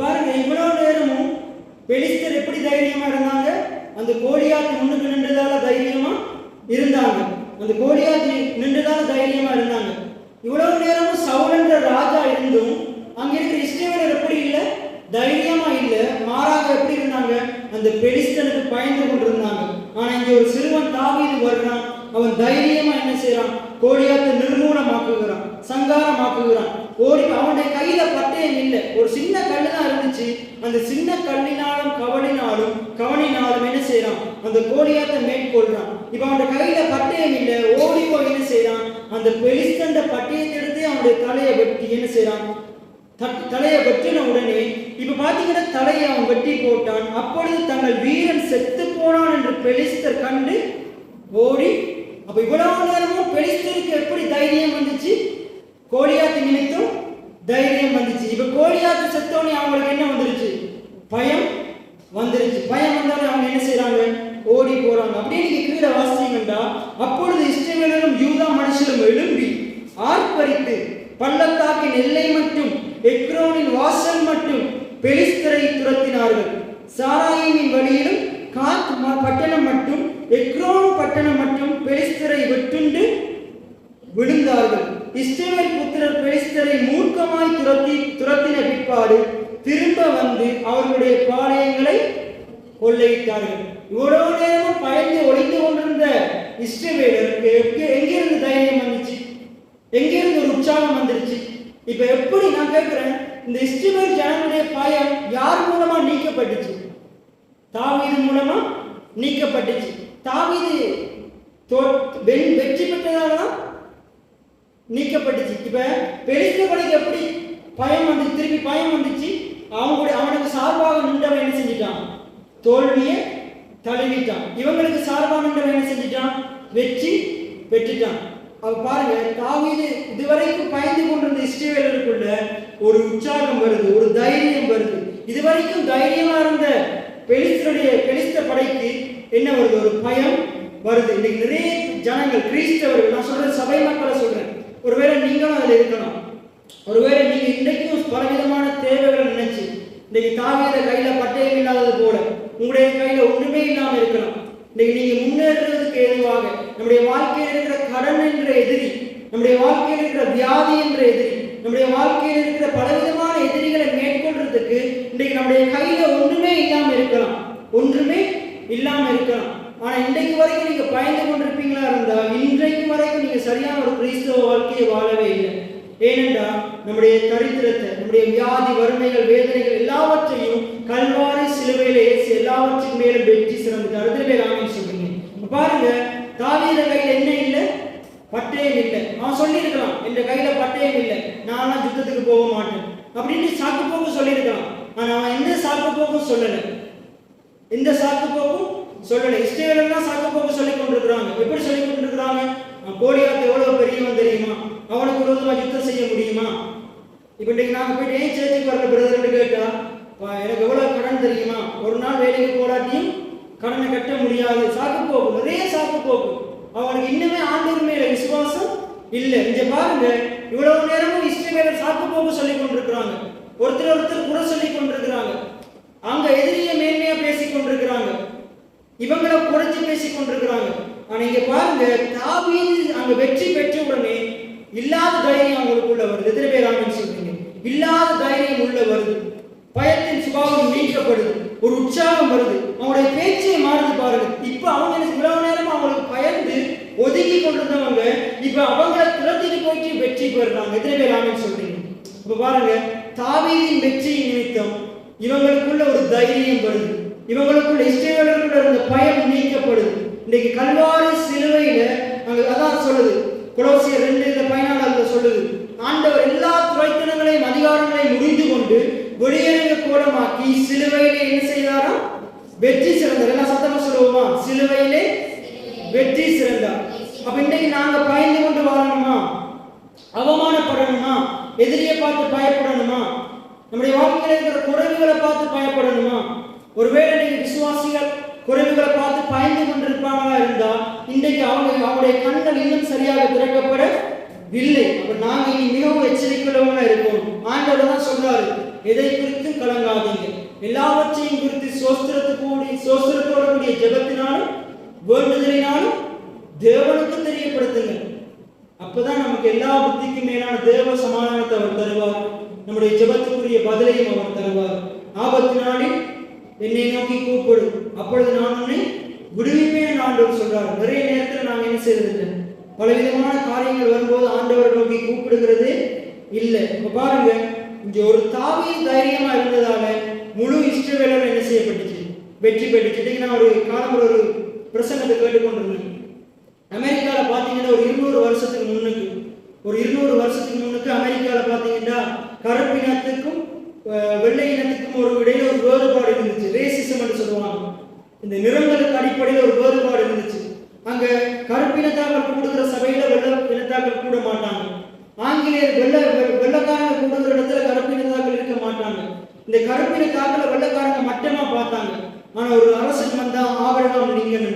பாருங்க, இவ்வளவு நேரமும் பெலிஸ்தர் எப்படி தைரியமா இருந்தாங்க? அந்த கோலியாத் முன்னுக்கு நின்றதால தைரியமா இருந்தாங்க. அந்த கோலியாத் நின்றதால தைரியமா இருந்தாங்க. இவ்வளவு நேரமும் சவுல் என்ற ராஜா இருந்தும் அங்க இருக்கிற இஸ்ரவேலர் எப்படி இல்லை? தைரியமா இல்லை. மாறாக எப்படி இருந்தாங்க? அந்த பெலிஸ்தனுக்கு பயந்து கொண்டிருந்தாங்க. ஆனா இங்க ஒரு சிறுவன் தாவீது வருகிறான். அவன் தைரியமா என்ன செய்யறான்? கோலியாத்தை நிர்மூலமாக்குகிறான், சங்காரமாக்குகிறான். ஓடி அவனுடைய கையில பட்டயம் இல்லை, ஒரு சின்ன கல்லு தான் இருந்துச்சு. அந்த சின்ன கல்லினாலும் கவனினாலும் என்ன செய்யறான்? அந்த கோலியாத்தை மேற்கொள்றான். இப்ப அவனுடைய கையில பட்டயம் இல்லை, ஓடி போய் என்ன செய்யறான், அந்த பெலிஸ்தண்ட பட்டயத்தை எடுத்து அவனுடைய தலையை வெட்டி என்ன செய்யறான், தலையை வெட்டின உடனே இப்ப பாத்தீங்கன்னா தலையை அவன் வெட்டி போட்டான். அப்பொழுது தங்கள் வீரன் செத்து போனான் என்று பெலிஸ்தர் கண்டு ஓடி. அப்ப இவ்வளவு நேரமும் பெலிஸ்தருக்கு எப்படி தைரியம் வந்துச்சு, கோலியாத்து நிமித்தம் தைரியம் வந்துச்சு. இப்ப கோலியாத்து செத்தோனே அவங்களுக்கு என்ன வந்துருச்சு, பயம் வந்துருச்சு. பயம் வந்தாலும் அவங்க என்ன செய்யறாங்க, ஓடி போறாங்க. அப்படியே நீங்க கீழே வாசிச்சீங்கன்னா, அப்பொழுது இஸ்ரவேலரும் யூதா மனுஷரும் எழும்பி ஆர்ப்பரித்து பள்ளத்தாக்கின் எல்லை மட்டும் எக்ரோனின் வாசல் மட்டும் பெலிஸ்தரை துரத்தினார்கள். சாராயிமின் வழியிலும் காத் பட்டணம் மட்டும் எக்ரோன் பட்டணம் மட்டும் பெலிஸ்தரை வெட்டுண்டு விழுந்தார்கள். இஸ்ரவேல் புத்திரர் பெலிஸ்தரை மூர்க்கமாய் துரத்தின பிற்பாடு திரும்ப வந்து அவர்களுடைய பாளையங்களை கொள்ளையிட்டார்கள். இவ்வளவு நேரமும் பயந்து ஒளிந்து கொண்டிருந்த இஸ்ரவேலருக்கு எங்கிருந்து தைரியம் வந்துச்சு, எங்கிருந்து ஒரு உற்சாகம் வந்துருச்சு? இப்ப எப்படி நான் கேட்கிறேன், இந்த இஸ்ரவேல் ஜனங்களுடைய பயம் யார் மூலமா நீக்கப்பட்டுச்சு? தாவீது மூலமா நீக்கப்பட்டுச்சு. தாவீது வெற்றி பெற்றதால்தான் நீக்கப்பட்டுச்சு. இப்ப பெலிஸ்தர்களுக்கு எப்படி பயம் வந்து திருப்பி பயம் வந்துச்சு? அவனுக்கு சார்பாக நின்றவன் என்ன செஞ்சிட்டான், தோல்வியை தழுவிட்டான். இவங்களுக்கு சார்பாக நின்றவன் என்ன செஞ்சிட்டான், வெற்றி பெற்றுட்டான். அவ பாருங்க, தாவீது இதுவரைக்கும் பயந்து கொண்டிருந்த இஸ்ரவேலருக்குள்ள ஒரு உற்சாகம் வருது, ஒரு தைரியம் வருது. இதுவரைக்கும் தைரியமா இருந்த பெலிஸ்த படைக்கு என்ன வருது, ஒரு பயம் வருது. இன்னைக்கு நிறைய ஜனங்கள் கிறிஸ்தவர்கள், நான் சொல்றேன் சபை மக்களை சொல்றேன், ஒருவேளை நீங்களும் அதுல இருக்கலாம். ஒருவேளை நீங்க இன்றைக்கும் பலவிதமான தேவைகளை நினைச்சு இன்னைக்கு தாவீத கையில பட்டயம் இல்லாதது போல உங்களுடைய கையில ஒன்றுமே இல்லாம இருக்கலாம். இன்னைக்கு நீங்க முன்னேறதுக்கு ஏதுவாக நம்முடைய வாழ்க்கையில் இருக்கிற கடன் என்ற எதிரி, நம்முடைய வாழ்க்கையில் இருக்கிற வியாதி என்ற எதிரி, நம்முடைய வாழ்க்கையில் இருக்கிற பலவிதமான எதிரிகளை மேற்கொள்றதுக்கு இன்றைக்கு நம்முடைய கையில ஒன்றுமே இல்லாம இருக்கலாம், ஒன்றுமே இல்லாம இருக்கலாம். ஆனா இன்றைக்கு வரைக்கும் நீங்க பயந்து கொண்டிருப்பீங்களா இருந்தா இன்றைக்கு வரைக்கும் நீங்க சரியான ஒரு கிறிஸ்தவ வாழ்க்கையை வாழவே இல்லை. ஏனென்றால் நம்முடைய தரித்திரத்தை, நம்முடைய வியாதி, வறுமைகள், வேதனைகள் எல்லாவற்றையும் கல்வாரி சிலுவையில ஏசி எல்லாவற்றுக்கும் மேலும் வெற்றி சிறந்துட்டார். எத்தனை பேர் ஆமென் சொல்றீங்க? பாருங்க, தாவீது கையில என்ன இல்லை, பட்டயம் இல்லை. அவன் சொல்லியிருக்கலாம், என் கையில பட்டயம் இல்லை, நான்லாம் யுத்தத்துக்கு போக மாட்டேன் அப்படின்னு சாக்கு போக்கு சொல்லியிருக்கலாம். ஆனா அவன் எந்த சாக்கு போக்கும் சொல்லலை, எந்த சாக்கு போக்கும் சொல்லலை. இஸ்ரவேலர்லாம் சாக்கு போக்கு சொல்லிக் கொண்டிருக்கிறாங்க. எப்படி சொல்லிக் கொண்டிருக்கிறாங்க? கோலியாத் எவ்வளவு பெரியவன் தெரியுமா, அவனுக்கு விரோதமா யுத்தம் செய்ய முடியுமா? இப்ப இன்னைக்கு நாங்க போயிட்டு ஏன் சேர்ச்சுக்கு வரல பிரதர்ன்னு கேட்டா, எனக்கு எவ்வளவு கடன் தெரியுமா, ஒரு நாள் வேலைக்கு போராட்டியும் கடனை கட்ட முடியாது. சாக்கு போக்கு, நிறைய சாக்கு போக்கு. அவனுக்கு இன்னுமே ஆண்டவர் மேல விசுவாசம் இல்லை. இங்க பாருங்க, இவ்வளவு நேரமும் இஸ்ரவேலர் சாக்கு போக்கு சொல்லிக் கொண்டிருக்கிறாங்க, ஒருத்தர் குறை சொல்லிக் கொண்டிருக்கிறாங்க, அங்க எதிரிய மேன்மையா பேசிக் கொண்டிருக்கிறாங்க, இவங்களை குறைச்சி பேசிக் கொண்டிருக்கிறாங்க. ஆனா இங்க பாருங்க, தாவீது அங்க வெற்றி பெற்ற உடனே இல்லாத தைரியம் அவங்களுக்குள்ள வருது. எத்தனை பேர் ஆமென் சொல்றீங்க? இல்லாத தைரியம் உள்ள வருது, பயத்தின் சுபாவம் நீக்கப்படுது, ஒரு உற்சாகம் வருது, அவங்களுடைய பேச்சே மாறுது. பாருங்க, இப்ப அவங்க இவ்வளவு நேரம் அவங்களுக்கு பயந்து ஒதுங்கி கொண்டிருந்தவங்க இப்ப அவங்களை துரத்திட்டு போயிட்டு வெற்றி பெறுறாங்க. எத்தனை பேர் ஆமென் சொல்றீங்க? இப்ப பாருங்க, தாவீதின் வெற்றியின் நிமித்தம் இவங்களுக்குள்ள ஒரு தைரியம் வருது, இவங்களுக்குள்ள இஸ்ரவேலருக்குள்ள இருந்த பயம் நீக்கப்படுது. இன்னைக்கு கல்வாரி சிலுவையில அங்க அதான் சொல்லுது, கொலோசியர் 2:14 சொல்லுது, ஆண்டவர் எல்லா துரைத்தனங்களையும் அதிகாரங்களையும் முடிந்து கொண்டு வெளியேறுங்க கோலமாக்கி சிலுவையிலே என்ன செய்தாராம், வெற்றி சிறந்தார். எல்லாம் சத்தமா சொல்லுவோமா? சிலுவையிலே வெற்றி சிறந்தார். அப்ப இன்னைக்கு நாங்க பயந்து கொண்டு வாழணுமா, அவமானப்படணுமா, எதிரியை பார்த்து பயப்படணுமா, நம்முடைய வாழ்க்கையில் இருக்கிற குறைவுகளை பார்த்து பயப்படணுமா? ஒருவேளை நீங்க விசுவாசிகள் குறைவுகளை பார்த்து பயந்து கொண்டிருப்பாங்களா இருந்தா இன்றைக்கு அவங்களுடைய கண்கள் இன்னும் சரியாக திறக்கப்படவில்லை. அப்ப நாங்க இனி மிகவும் எச்சரிக்கையுள்ளவங்களா இருக்கணும். ஆண்டவர் தான் சொல்றாரு, எதை குறித்து கலங்காதீங்க, எல்லாவற்றையும் குறித்து சோஸ்திரத்தோட கூடிய ஜெபத்தினாலும் வேண்டுதலினாலும் தேவனுக்கு தெரியப்படுத்துங்க. அப்பதான் நமக்கு எல்லா புத்திக்கும் மேலான தேவ சமாதானத்தை அவர் தருவார், நம்முடைய ஜெபத்துக்குரிய பதிலையும் அவர் தருவார். ஆபத்து நாளில் என்னை நோக்கி கூப்பிடு, அப்பொழுது நான் உன்னை விடுவிப்பேன் ஆண்டவர் சொல்றார். நிறைய நேரத்தில் நாங்கள் என்ன செய்யறது, பலவிதமான காரியங்கள் வரும்போது ஆண்டவர் நோக்கி கூப்பிடுகிறது இல்லை. இப்ப பாருங்க, இங்க ஒரு தாவீது தைரியமா இருந்ததால முழு இஸ்ரவேலரும் என்ன செய்யப்பட்டுச்சு, வெற்றி பெற்றுச்சு. நான் ஒரு காலம் ஒரு பிரசங்கத்தை கேட்டுக்கொண்டிருந்தேன். அமெரிக்காவில் பார்த்தீங்கன்னா ஒரு 200 வருஷத்துக்கு முன்னுக்கு அமெரிக்காவில் பார்த்தீங்கன்னா கருப்பினத்துக்கும் வெள்ளை இனத்துக்கும் ஒரு இடையில ஒரு வேறுபாடு இருந்துச்சு. ரேசிசம் என்று சொல்லுவாங்க. இந்த நிறங்களுக்கு அடிப்படையில் ஒரு வேறுபாடு இருந்துச்சு. அங்க கருப்பினத்தாக்கள் கூடுகிற சபையில வெள்ளை இனத்தாக்கள் கூட மாட்டாங்க. ஆங்கிலேயர் வெள்ளக்காரங்க கூடுகிற இடத்துல கருப்பினத்தாக்கள் இருக்க மாட்டாங்க. இந்த கருப்பினத்தாக்களை வெள்ளக்காரங்க மட்டமா பார்த்தாங்க. ஆனா ஒரு அரசன் வந்தா ஆபிரகாம் லிங்கன்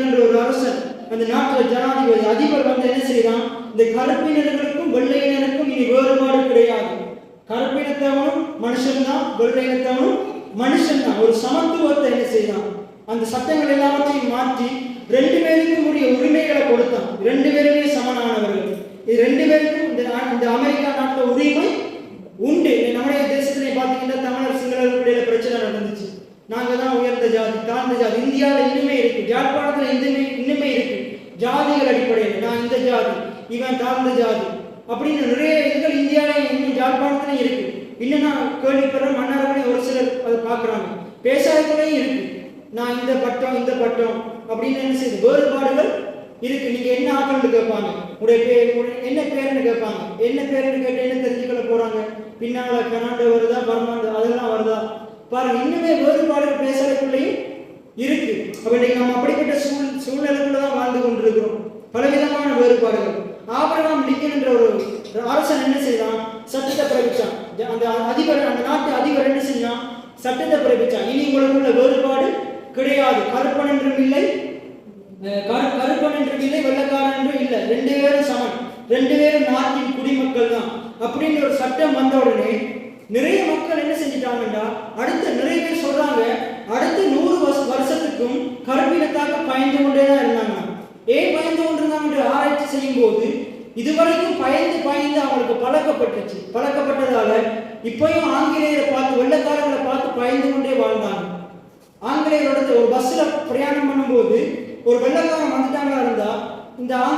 என்ற ஒரு அரசன், அந்த நாட்டில் ஜனாதிபதி அதிபர் வந்து என்ன செய்யறான், இந்த கருப்பினர்களுக்கும் வெள்ளையினருக்கும் இனி வேறுபாடு கிடையாது. கருப்பினத்தவனும் மனுஷன்தான், வெள்ளையினத்தவனும் மனுஷன்தான். ஒரு சமத்துவத்தை என்ன செய்யலாம், அந்த சட்டங்கள் எல்லாவற்றையும் மாற்றி 2 பேருக்கும் உரிய உரிமைகளை கொடுத்தான். 2 பேருமே சமனானவர்கள். இது 2 பேருக்கும் இந்த அமெரிக்கா நாட்டில் உரிமை உண்டு. நம்முடைய தேசத்திலே பார்த்தீங்கன்னா தமிழர் சிங்களர்களுக்கு இடையில பிரச்சனை நடந்துச்சு. நாங்க தான் உயர்ந்த ஜாதி, தாழ்ந்த ஜாதி. இந்தியாவில் இன்னுமே இருக்கு, யாழ்ப்பாணத்தில் இன்னுமே இருக்கு. ஜாதிகள் அடிப்படையில் நான் இந்த ஜாதி, இவன் தாழ்ந்த ஜாதி அப்படின்னு நிறைய இதுகள் இந்தியாவில இன்னும் யாழ்ப்பாணத்திலையும் இருக்கு. இன்னும் நான் கேள்விப்படுற மன்னர்களை ஒரு சிலர் அதை பார்க்குறாங்க. பேசாதத்துலையும் இருக்கு. நான் இந்த பட்டம் அப்படின்னு என்ன செய்யுது, வேறுபாடுகள் இருக்கு. நீங்க என்ன ஆகணும்னு கேட்பாங்க, உடைய பேர் என்ன பேருன்னு கேட்பாங்க. என்ன பேருன்னு கேட்டு என்ன தெரிஞ்சுக்கொள்ள போறாங்க, பின்னால கனாண்டா வருதா பரமாண்டா அதெல்லாம் வருதா பாருங்க. இன்னுமே வேறுபாடுகள் பேசுறதுக்குள்ளேயும் இருக்கு. அப்ப இன்னைக்கு நம்ம அப்படிப்பட்ட சூழ்நிலைக்குள்ளதான் வாழ்ந்து கொண்டிருக்கிறோம். பலவிதமான வேறுபாடுகள். ஆபிரகாம் லிங்கன் என்ற ஒரு அரசன் என்ன செய்தான், சட்டத்தை பிறப்பிச்சான். அந்த அதிபர், அந்த நாட்டு அதிபர் என்ன செஞ்சான், சட்டத்தை பிறப்பிச்சான். இனி உங்களுக்குள்ள வேறுபாடு கிடையாது. கருப்பன் என்றும் இல்லை, வெள்ளக்காரன் என்றும் இல்லை. 2 பேரும் சமன், 2 பேரும் நாட்டின் குடிமக்கள் தான் அப்படின்னு ஒரு சட்டம் வந்த உடனே நிறைய மக்கள் என்ன செஞ்சிட்டாங்கன்னா, அடுத்த நிறைய பேர் சொல்றாங்க, அடுத்த 100 வருஷத்துக்கும் கருப்பினத்தாக பயந்து கொண்டே தான் இருந்தாங்க. ஏன் பயந்து கொண்டிருந்தாங்க ஆராய்ச்சி செய்யும் போது இதுவரைக்கும் பயந்து அவங்களுக்கு பழக்கப்பட்டதால இப்பயும் ஆங்கிலேயரை பார்த்து, வெள்ளக்காரங்களை பார்த்து பயந்து கொண்டே வாழ்ந்தாங்க. ஆங்கிலேயரோட ஒரு பஸ்ல பிரயாணம் பண்ணும்போது ஒரு வெள்ளக்காரன் வந்துட்டாங்களா இருந்தா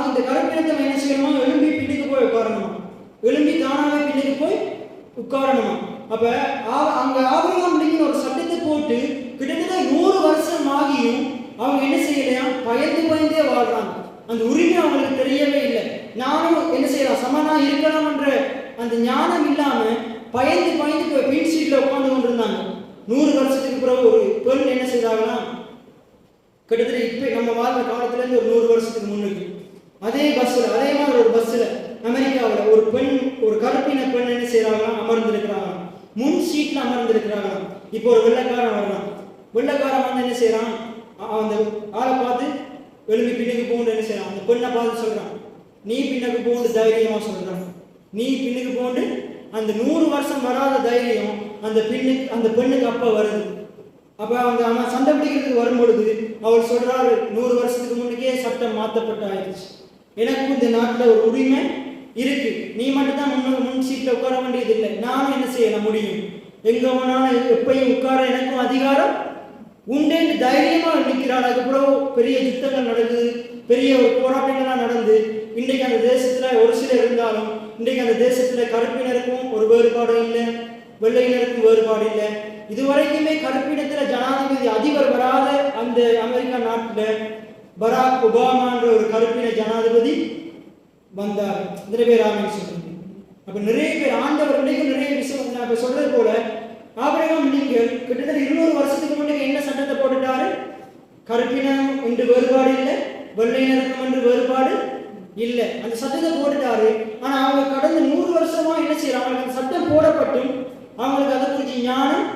இந்த கருப்பினத்தை என்ன செய்யணுமா, எழும்பி பின்னுக்கு போய் உட்காரணுமா, எழும்பி தானாவே பின்னுக்கு போய் உட்காரணுமா. அப்ப அங்க ஆபிரகாம் லிங்கன் ஒரு சட்டத்தை போட்டு கிட்டத்தட்ட 100 வருஷம் ஆகியும் அவங்க என்ன செய்யலையா, பயந்தே வாழ்றாங்க. அந்த உரிமை அவங்களுக்கு தெரியவே இல்லை. நானும் என்ன செய்யலாம், சமனா இருக்கலாம் என்ற அந்த ஞானம் இல்லாம பயந்து போய் பின் சீட்ல உட்கார்ந்து கொண்டிருந்தாங்க. 100 வருஷத்துக்கு பிறகு ஒரு பெண் என்ன செய்தாங்கன்னா, கிட்டத்தட்ட இப்ப நம்ம வாழ்ந்த காலத்துல இருந்து ஒரு 100 வருஷத்துக்கு முன்னுக்கு அதே மாதிரி ஒரு பஸ்ல அமெரிக்காவில் ஒரு பெண், ஒரு கருப்பின பெண் என்ன செய்யறாங்கன்னா, அமர்ந்திருக்கிறாங்க, முன் சீட்ல அமர்ந்திருக்கிறாங்க. இப்போ ஒரு வெள்ளக்காரன் வர்றான். வெள்ளக்காரன் வந்து என்ன செய்யறான், அந்த ஆளை பார்த்து எழுப்பி பின்னுக்கு போன்னு என்ன செய்யறான், அந்த பெண்ணை பார்த்து சொல்றான், நீ பின்னுக்கு போன்னு தைரியமா சொல்றான். நீ பின்னுக்கு போன்னு அந்த 100 வருஷம் வராத தைரியம் அந்த பெண்ணுக்கு அப்ப வருது. அப்ப அவன் சண்டை பிடிக்கிறதுக்கு வரும்பொழுது அவர் சொல்றாரு, 100 வருஷத்துக்கு முன்னுக்கே சட்டம் மாற்றப்பட்டு ஆயிடுச்சு, எனக்கும் இந்த நாட்டில் ஒரு உரிமை இருக்கு, நீ மட்டும் தான் முன் சீட்ல உட்கார வேண்டியது இல்லை, நானும் என்ன செய்ய முடியும், எங்க வேணாலும் எப்பயும் உட்கார எனக்கும் அதிகாரம் உண்டேன்னு தைரியமா நிற்கிறாள். அதுக்கப்புறம் பெரிய யுத்தங்கள் நடக்குது, பெரிய ஒரு போராட்டங்கள்லாம் நடந்து இன்றைக்கு அந்த தேசத்துல ஒரு சிலர் இருந்தாலும் இன்றைக்கு அந்த தேசத்துல கருப்பினருக்கும் ஒரு வேறுபாடு இல்லை, வெள்ளையினருக்கும் வேறுபாடு இல்லை. இதுவரைக்குமே கருப்பினத்துல ஜனாதிபதி அதிபர் வராத அந்த அமெரிக்கா நாட்டில் பராக் ஒபாமான்ற ஒரு கருப்பின ஜனாதிபதி வந்தார். நிறைய பேர் ஆமென் சொல்லுங்க. அப்ப நிறைய பேர் ஆண்டவர் நிறைய விஷயம் நான் இப்ப சொல்றது போல ஆபிரகாம் லிங்கன் கிட்டத்தட்ட 200 வருஷத்துக்கு முன்னாடி என்ன சட்டத்தை போட்டுட்டாரு, கருப்பினம் என்று வேறுபாடு இல்லை, வெள்ளையினருக்கும் என்று வேறுபாடு இல்லை, அந்த சட்டத்தை போட்டுட்டாரு. ஆனா அவங்க கடந்த 100 வருஷமா என்ன செய்யறாங்க, அவங்களுக்கு அந்த சட்டம் போடப்பட்டும் அவங்களுக்கு அதை குறித்து ஞானம்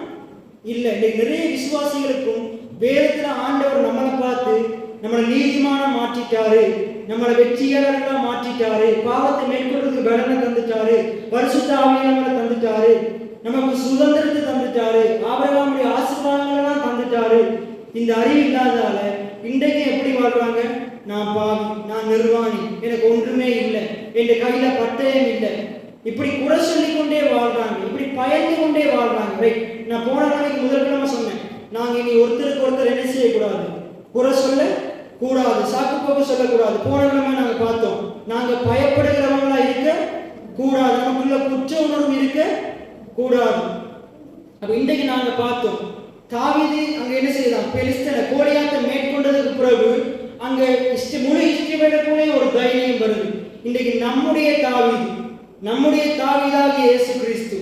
இல்லை. நிறைய விசுவாசிகளுக்கும் வேதத்துல ஆண்டவர் நம்மளை பார்த்து நம்மளை நீதிமான மாற்றிட்டாரு, நம்மளை வெற்றியாளர்களா மாற்றிட்டாரு, பாவத்தை மேற்கொள்றதுக்கு பலனை தந்துட்டாரு, பரிசுத்த ஆவியை நம்மளை தந்துட்டாரு, நமக்கு சுதந்திரத்தை தந்துட்டாரு, ஆபிரகாமுடைய ஆசீர்வாதங்களெல்லாம் தந்துட்டாரு. இந்த அறிவு இல்லாதால இன்றைக்கு எப்படி வாழ்றாங்க, நான் பாவி, நான் நிர்வாணி, எனக்கு ஒன்றுமே இல்லை, என் கையில பட்டயம் இல்லை, இப்படி குறை சொல்லிக் கொண்டே வாழ்றாங்க, இப்படி பயந்து கொண்டே வாழ்றாங்க. நான் போன நாளைக்கு முதல்கிழமை சொன்னேன், நாங்க இனி ஒருத்தருக்கு ஒருத்தர் என்ன செய்யக்கூடாது, குறை சொல்ல கூடாது, சாக்கு போக்கு சொல்லக்கூடாது. போன கிழமை நாங்க பார்த்தோம், நாங்க பயப்படுகிறவங்களா இருக்க கூடாது, நமக்குள்ள குற்ற உணர்வு இருக்க கூடாது. அப்ப இன்றைக்கு நாங்க பார்த்தோம், தாவீது அங்க என்ன செய்தான், பெலிஸ்தனை கோலியாத்தை மேற்கொண்டதுக்கு பிறகு அங்க முழு இஸ்ரவேலுக்குள்ளே ஒரு தைரியம் வருது. இன்றைக்கு நம்முடைய தாவீதாகிய இயேசு கிறிஸ்து,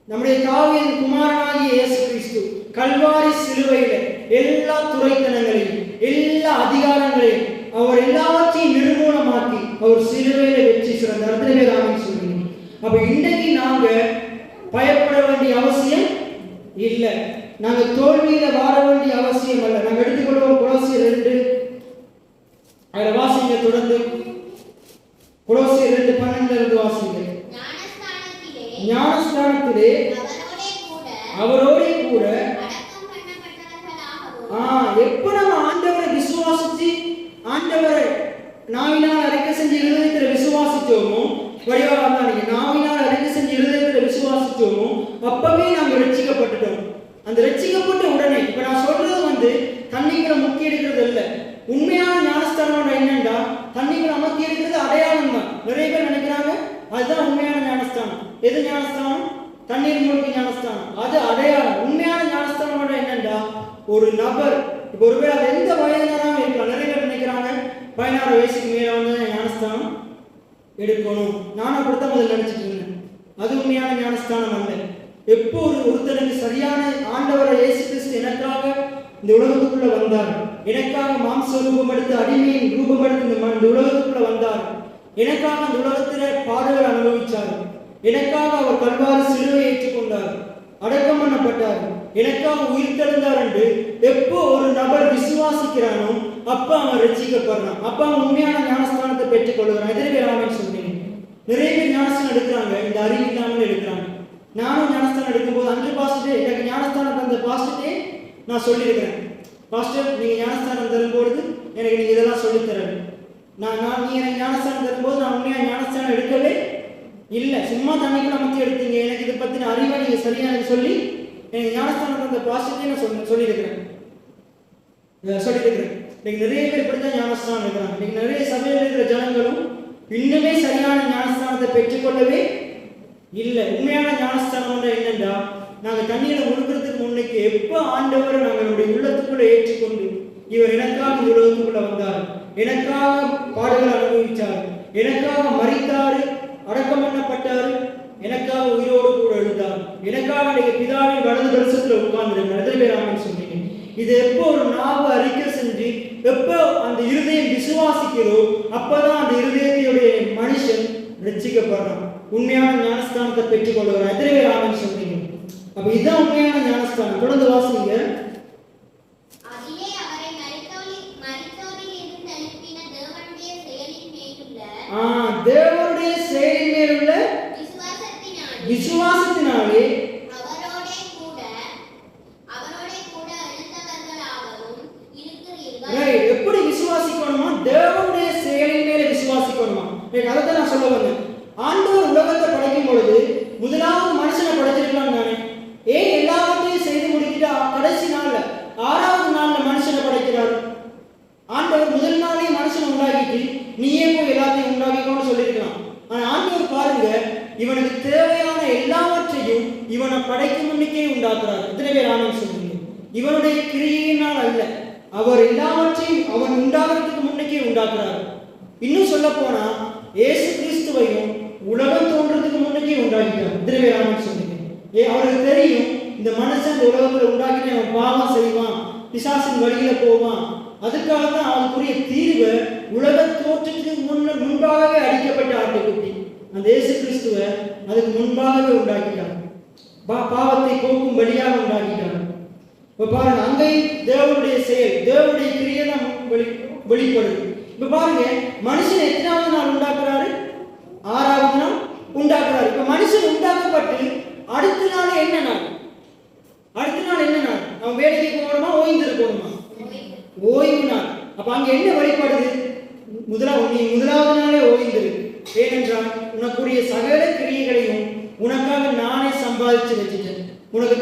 நம்முடைய தாவீதின் குமாரனாகிய இயேசு கிறிஸ்து கல்வாரி சிலுவையில எல்லா துரைத்தனங்களையும் எல்லா அதிகாரங்களையும் அவர் எல்லாவற்றையும் நிர்மூலமாக்கி அவர் சிலுவையில வெற்றி சிறந்தார். சொல்லுங்க. அப்ப இன்றைக்கு நாங்க பயப்பட வேண்டிய அவசியம் இல்லை. நாங்க தோல்வியில வாழ வேண்டிய அவசியம் அல்ல. நாங்க எடுத்துக்கொள்வோம் கொலோசியர் 2 அதுல வாசிங்க. தொடர்ந்து கொலோசியர் 2:12 வாசிங்க. ஞானஸ்நானத்திலே அவரோட கூட எப்ப நம்ம ஆண்டவரை விசுவாசிச்சு ஆண்டவரை நாவினால் அறிக்கை செஞ்சு இருதயத்தில் விசுவாசிச்சோமோ, நாவினால் அறிக்கை செஞ்சு இருதயத்தில் விசுவாசிச்சோமோ அப்பவே நாங்க ரட்சிக்கப்பட்டுட்டோம். அந்த ரட்சிக்கப்பட்ட உடனே இப்ப நான் சொல்றது தண்ணிக்குள்ள முக்கி எடுக்கிறது இல்லை. உண்மையான ஞானஸ்தானம் என்னண்டா தண்ணிக்குள்ள அமர்த்தி எடுக்கிறது அடையாளம் தான். நிறைய பேர் நினைக்கிறாங்க அதுதான் உண்மையான ஞானஸ்தானம். எது ஞானஸ்தானம்? தண்ணீர் மூழ்கி ஞானஸ்தானம், அது அடையாளம். உண்மையான ஞானஸ்தானம் என்னண்டா ஒரு நபர் இப்ப ஒருவேளை அது எந்த வயதினராக இருக்கலாம். நிறைய பேர் நினைக்கிறாங்க 16 வயசுக்கு மேல ஞானஸ்தானம் எடுக்கணும். நானும் அப்படித்தான் முதல்ல நினைச்சிட்டு இருந்தேன். அது உண்மையான ஞானஸ்தானம் அல்ல. எப்போ ஒருத்தனுக்கு சரியான ஆண்டவரை இயேசு கிறிஸ்து எனக்காக இந்த உலகத்துக்குள்ள வந்தார், எனக்காக மாம்ச ரூபம் எடுத்து அடிமையின் ரூபம் எடுத்து இந்த உலகத்துக்குள்ள வந்தார், எனக்காக அந்த உலகத்தில பாடுகள் அனுபவிச்சார், எனக்காக அவர் கல்வாரி சிலுவை ஏற்றுக்கொண்டார், அடக்கம் பண்ணப்பட்டார், எனக்காக உயிர் தெழுந்தார் என்று எப்போ ஒரு நபர் விசுவாசிக்கிறானோ அப்ப அவன் ரட்சிக்கப்படுறான். அப்ப அவன் உண்மையான ஞானஸ்தானத்தை பெற்றுக் கொள்கிறான். எதிரே பேராமன்னு சொன்னீங்க. நிறைய பேர் ஞானஸ்தானம் எடுக்கிறாங்க, இந்த அறிவு இல்லாமல் எடுக்கிறாங்க. நானும் ஞானஸ்தானம் எடுக்கும்போது அன்று பாஸ்டே எனக்கு ஞானஸ்தானம் தந்த பாஸ்டே நான் சொல்லியிருக்கிறேன், பாஸ்டர் நீங்க ஞானஸ்தானம் தரும்போது எனக்கு நீங்க இதெல்லாம் சொல்லித்தரேன். நீங்க எனக்கு ஞானஸ்தானம் தரும்போது நான் உண்மையா ஞானஸ்தானம் எடுக்கவே இல்லை, சும்மா தண்ணிக்குள்ள அமர்த்தி எடுத்தீங்க. எனக்கு இதை பத்தின அறிவை நீங்க சரியா சொல்லி எனக்கு ஞானஸ்தானம் தந்த பாஸ்டே நான் சொல்லியிருக்கிறேன். இன்னைக்கு நிறைய பேர் இப்படித்தான் ஞானஸ்தானம் எடுக்கிறாங்க. இன்னைக்கு நிறைய சபையில் இருக்கிற ஜனங்களும் இன்னுமே சரியான ஞானஸ்தானத்தை பெற்றுக்கொள்ளவே இல்லை. உண்மையான ஞானஸ்தானம் என்னண்டா நாங்கள் தண்ணீரை முழுக்கிறதுக்கு முன்னுக்கு எப்போ ஆண்டவரை நாங்கள் நம்முடைய உள்ளத்துக்குள்ள ஏற்றுக்கொண்டு இவர் எனக்காக இந்த உலகத்துக்குள்ள வந்தார், எனக்காக பாடுகள் அனுபவித்தார், எனக்காக மரித்தார், அடக்கம் பண்ணப்பட்டார், எனக்காக உயிரோடு கூட எழுந்தார், எனக்காக நீங்க பிதாவின் வலது வருஷத்துல உட்கார்ந்து சொன்னீங்க. இது எப்போ ஒரு நாவு அறிக்கை செஞ்சு எப்போ அந்த இருதயம் விசுவாசிக்கிறோ அப்பதான் அந்த இருதயத்தையுடைய மனுஷன் ரட்சிக்கப்படுறான், உண்மையான ஞானஸ்தானத்தை பெற்றுக் கொள்கிறான். எத்தனை பேர் ஆமென் சொல்றீங்க? அப்ப இதுதான் உண்மையான ஞானஸ்தானம். தொடர்ந்து வாசிங்க. தேவனுடைய செயலின் மேல் உள்ள விசுவாசத்தினாலே எப்படி விசுவாசிக்கணுமா? தேவனுடைய செயலின் மேல விசுவாசிக்கணுமா? அதை நான் சொல்ல வந்தேன். ஆண்டவர் உலகத்தை படைக்கும் பொழுது முதலாவது மனுஷனை படைச்சிருக்கலாம் தானே? ஏன் எல்லாவற்றையும் செய்து முடிக்கிட்டு கடைசி நாள்ல 6வது நாள்ல மனுஷனை படைக்கிறார்? ஆண்டவர் முதல் நாளே மனுஷனை உண்டாக்கிட்டு நீயே போய் எல்லாத்தையும் உண்டாக்கிக்கோன்னு சொல்லியிருக்கலாம். ஆனா ஆண்டவர் பாருங்க, இவனுக்கு தேவையான எல்லாவற்றையும் இவனை படைக்கும் முன்னுக்கே உண்டாக்குறார். எத்தனை பேர் ஆமென் சொல்றீங்க? இவனுடைய கிரியையினால் அல்ல, அவர் எல்லாவற்றையும் அவன் உண்டாகிறதுக்கு முன்னுக்கே உண்டாக்குறார். இன்னும் சொல்ல போனா இயேசு கிறிஸ்துவையும் உலகம் தோன்றதுக்கு முன்னுக்கே உண்டாக்கிட்டார். எத்தனை பேர் ஆமென் சொல்றீங்க? அவருக்கு தெரியும் இந்த மனுஷன் இந்த உலகத்துல உண்டாக்கிட்டு அவன் பாவம் செய்வான், பிசாசின் வழியில போவான். அதுக்காக தான் அவனுக்குரிய தீர்வை உலக தோற்றத்துக்கு முன்பாகவே அடிக்கப்பட்ட ஆட்டுக்குட்டி அந்த இயேசு கிறிஸ்துவை அதுக்கு முன்பாகவே உண்டாக்கிட்டாங்க. பாவத்தை போக்கும் வழியாக உண்டாக்கிட்டாங்க. இப்ப பாருங்க, அங்கே தேவனுடைய செயல், தேவனுடைய கிரியை தான் வெளிப்படுது. இப்ப பாருங்க, மனுஷன் எத்தனாவது நாள் உண்டாக்குறாரு? 6வது நாள் உண்டாக்குறாரு. இப்ப மனுஷன் உண்டாக்கப்பட்டு அடுத்த நாள் என்ன நாள்? அடுத்த நாள் என்ன நாள்? அவன் வேலைக்கு போகணுமா, ஓய்ந்திருக்கணுமா? ஓய்வு நாள். அப்ப அங்க என்ன வெளிப்படுது? முதலாவது நாளே ஓய்ந்திரு, ஏனென்றால் உனக்குரிய சகல கிரியைகளையும் உனக்காக நானே சம்பாதிச்சு வச்சுட்டேன். உனக்கு